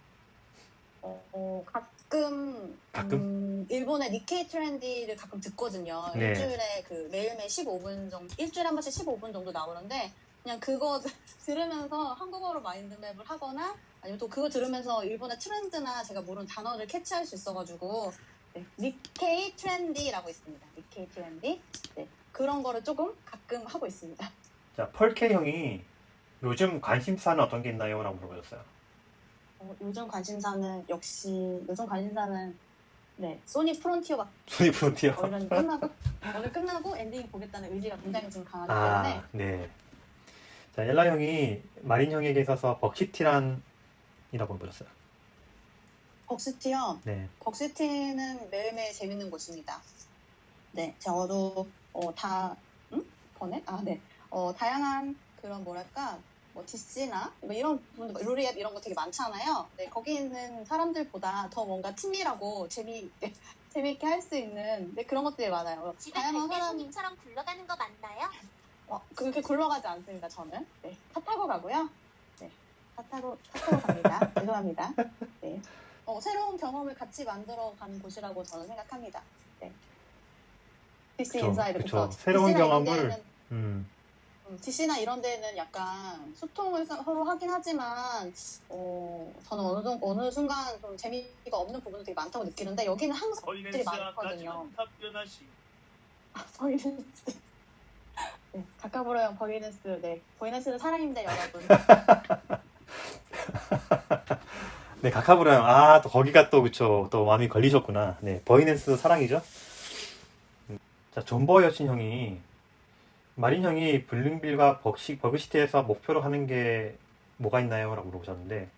가끔 일본의 니케이 트렌디를 가끔 듣거든요. 네. 일주일에 그 매일매일 15분 정도, 일주일에 한 번씩 15분 정도 나오는데 그냥 그거 들으면서 한국어로 마인드맵을 하거나 아니면 또 그거 들으면서 일본의 트렌드나 제가 모르는 단어를 캐치할 수 있어가지고 네, 니케이 트렌디라고 있습니다. 니케이 트렌디. 네, 그런 거를 조금 가끔 하고 있습니다. 자, 펄케 형이 요즘 관심사는 어떤 게 있나요? 라고 물어보셨어요. 요즘 관심사는 네, 소니 프론티어가 소니 프론티어. 오늘 끝나고 엔딩 보겠다는 의지가 굉장히 좀 강하기 때문에 네. 자, 엘라 형이 마린 형에게 있어서 벅시티란이라고 물어보셨어요. 벅시티요. 네. 벅시티는 매일매일 재밌는 곳입니다. 네, 저도 네. 다양한 그런 뭐랄까 뭐 DC나 뭐 이런 분들 루리앱 이런 거 되게 많잖아요. 네, 거기 있는 사람들보다 더 뭔가 친밀하고 재미있게 할 수 있는 네, 그런 것들이 많아요. 집에 다양한 갈때 사람 손님처럼 굴러가는 거 맞나요? 그렇게 굴러가지 않습니다. 저는 네, 차 타고 가고요. 네, 차 타고 갑니다. 죄송합니다. 네, 새로운 경험을 같이 만들어가는 곳이라고 저는 생각합니다. 네. DC 그쵸, 인사이드부터 그쵸. 새로운 DC나 이런 경험을, 데는 DC나 이런 데는 약간 소통을 서로 하긴 하지만 저는 어느 순간 좀 재미가 없는 부분도 되게 많다고 느끼는데 여기는 항상 들이 많거든요. 답변하시. 버기네스. 네, 가까브로형 버기네스. 네, 버기네스는 사랑입니다, 여러분. 네, 가카브라 형. 아, 또 거기가 또, 그쵸. 또 마음이 걸리셨구나. 네, 버이넨스 사랑이죠. 자, 존버 여신 형이, 마린 형이 블링빌과 버그시티에서 목표로 하는 게 뭐가 있나요? 라고 물어보셨는데,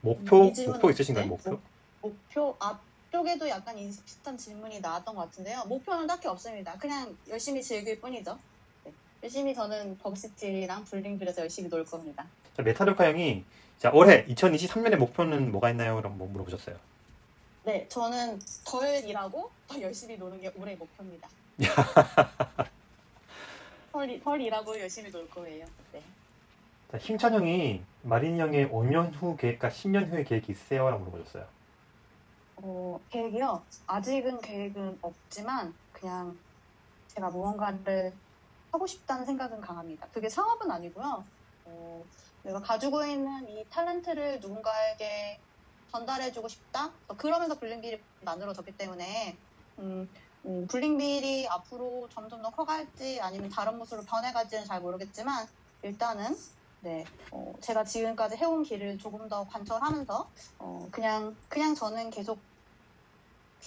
이 질문은 목표 있으신가요? 네? 목표? 목표 앞쪽에도 약간 비슷한 질문이 나왔던 것 같은데요. 목표는 딱히 없습니다. 그냥 열심히 즐길 뿐이죠. 네, 열심히 저는 버그시티랑 블링빌에서 열심히 놀 겁니다. 자, 메타르카 형이, 자, 올해 2023년의 목표는 뭐가 있나요? 라고 물어보셨어요. 네, 저는 덜 일하고 더 열심히 노는 게 올해의 목표입니다. 덜 일하고 열심히 놀 거예요. 네. 자, 힘찬 형이, 마린 형의 5년 후 계획과 10년 후의 계획이 있으세요? 라고 물어보셨어요. 계획이요? 아직은 계획은 없지만 그냥 제가 무언가를 하고 싶다는 생각은 강합니다. 그게 사업은 아니고요. 내가 가지고 있는 이 탤런트를 누군가에게 전달해주고 싶다? 그러면서 블링빌이 만들어졌기 때문에 블링빌이 앞으로 점점 더 커갈지 아니면 다른 모습으로 변해갈지는 잘 모르겠지만 일단은 네, 제가 지금까지 해온 길을 조금 더 관철하면서 그냥 저는 계속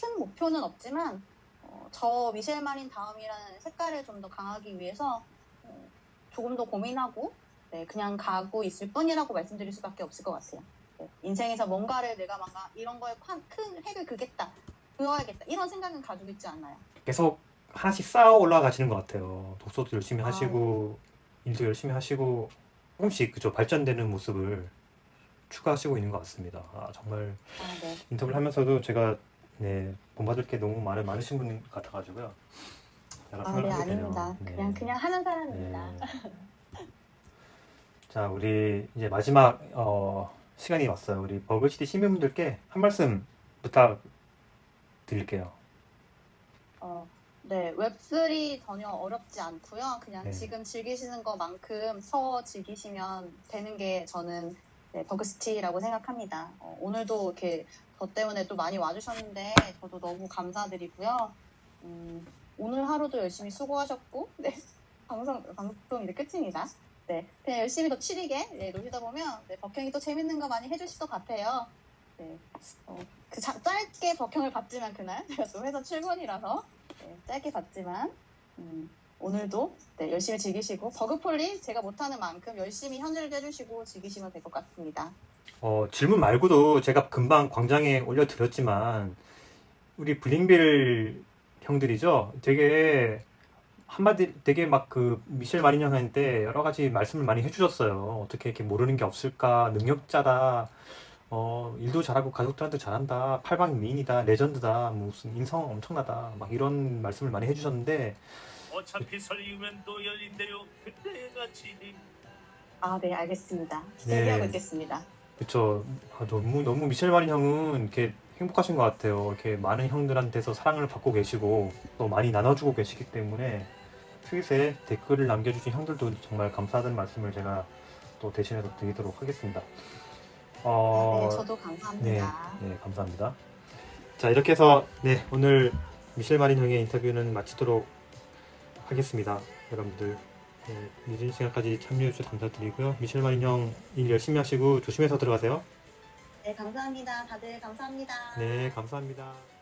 큰 목표는 없지만 저 미셸 마린 다음이라는 색깔을 좀 더 강하기 위해서 조금 더 고민하고 네, 그냥 가고 있을 뿐이라고 말씀드릴 수밖에 없을 것 같아요. 네, 인생에서 뭔가를 내가 뭔가 이런 거에 큰 획을 그어야겠다 이런 생각은 가지고 있지 않나요? 계속 하나씩 쌓아 올라가시는 것 같아요. 독서도 열심히 아, 하시고, 일도 열심히 하시고, 조금씩 그죠 발전되는 모습을 추가하시고 있는 것 같습니다. 아, 정말 네. 인터뷰를 하면서도 제가 네, 본받을 게 너무 많으신 분 같아가지고요. 제가 네, 생각을 하게 아닙니다. 되네요. 그냥 하는 사람입니다. 네. 자, 우리 이제 마지막 시간이 왔어요. 우리 버그시티 시민분들께 한 말씀 부탁드릴게요. 네, 웹3 전혀 어렵지 않고요. 그냥 네. 지금 즐기시는 것만큼 즐기시면 되는 게 저는 네, 버그시티라고 생각합니다. 오늘도 이렇게 저 때문에 또 많이 와주셨는데 저도 너무 감사드리고요. 오늘 하루도 열심히 수고하셨고 네, 방송 이제 끝입니다. 네, 그냥 열심히 더 추리게 노시다 보면 벅형이 또 재밌는 거 많이 해주실 것 같아요. 네, 짧게 벅형을 봤지만 그날 제가 또 회사 출근이라서 짧게 봤지만 오늘도 열심히 즐기시고 버그폴리 제가 못하는 만큼 열심히 현질도 해주시고 즐기시면 될 것 같습니다. 질문 말고도 제가 금방 광장에 올려드렸지만 우리 블링빌 형들이죠. 되게 막 그 미셸 마린 형한테 여러 가지 말씀을 많이 해주셨어요. 어떻게 이렇게 모르는 게 없을까? 능력자다. 일도 잘하고 가족들한테 잘한다. 팔방 미인이다. 레전드다. 무슨 인성 엄청나다. 막 이런 말씀을 많이 해주셨는데 어차피 설리면 또 열린대요. 그때 같이. 아, 네, 알겠습니다. 네. 준비하고 있겠습니다. 그쵸. 너무 미셸 마린 형은 이렇게 행복하신 것 같아요. 이렇게 많은 형들한테서 사랑을 받고 계시고 또 많이 나눠주고 계시기 때문에 트윗에 댓글을 남겨주신 형들도 정말 감사하다는 말씀을 제가 또 대신해서 드리도록 하겠습니다. 네, 저도 감사합니다. 네, 감사합니다. 자, 이렇게 해서 오늘 미셸 마린 형의 인터뷰는 마치도록 하겠습니다. 여러분들 늦은 시간까지 참여해주셔서 감사드리고요. 미셸 마린 형 일 열심히 하시고 조심해서 들어가세요. 네, 감사합니다. 다들 감사합니다. 네, 감사합니다.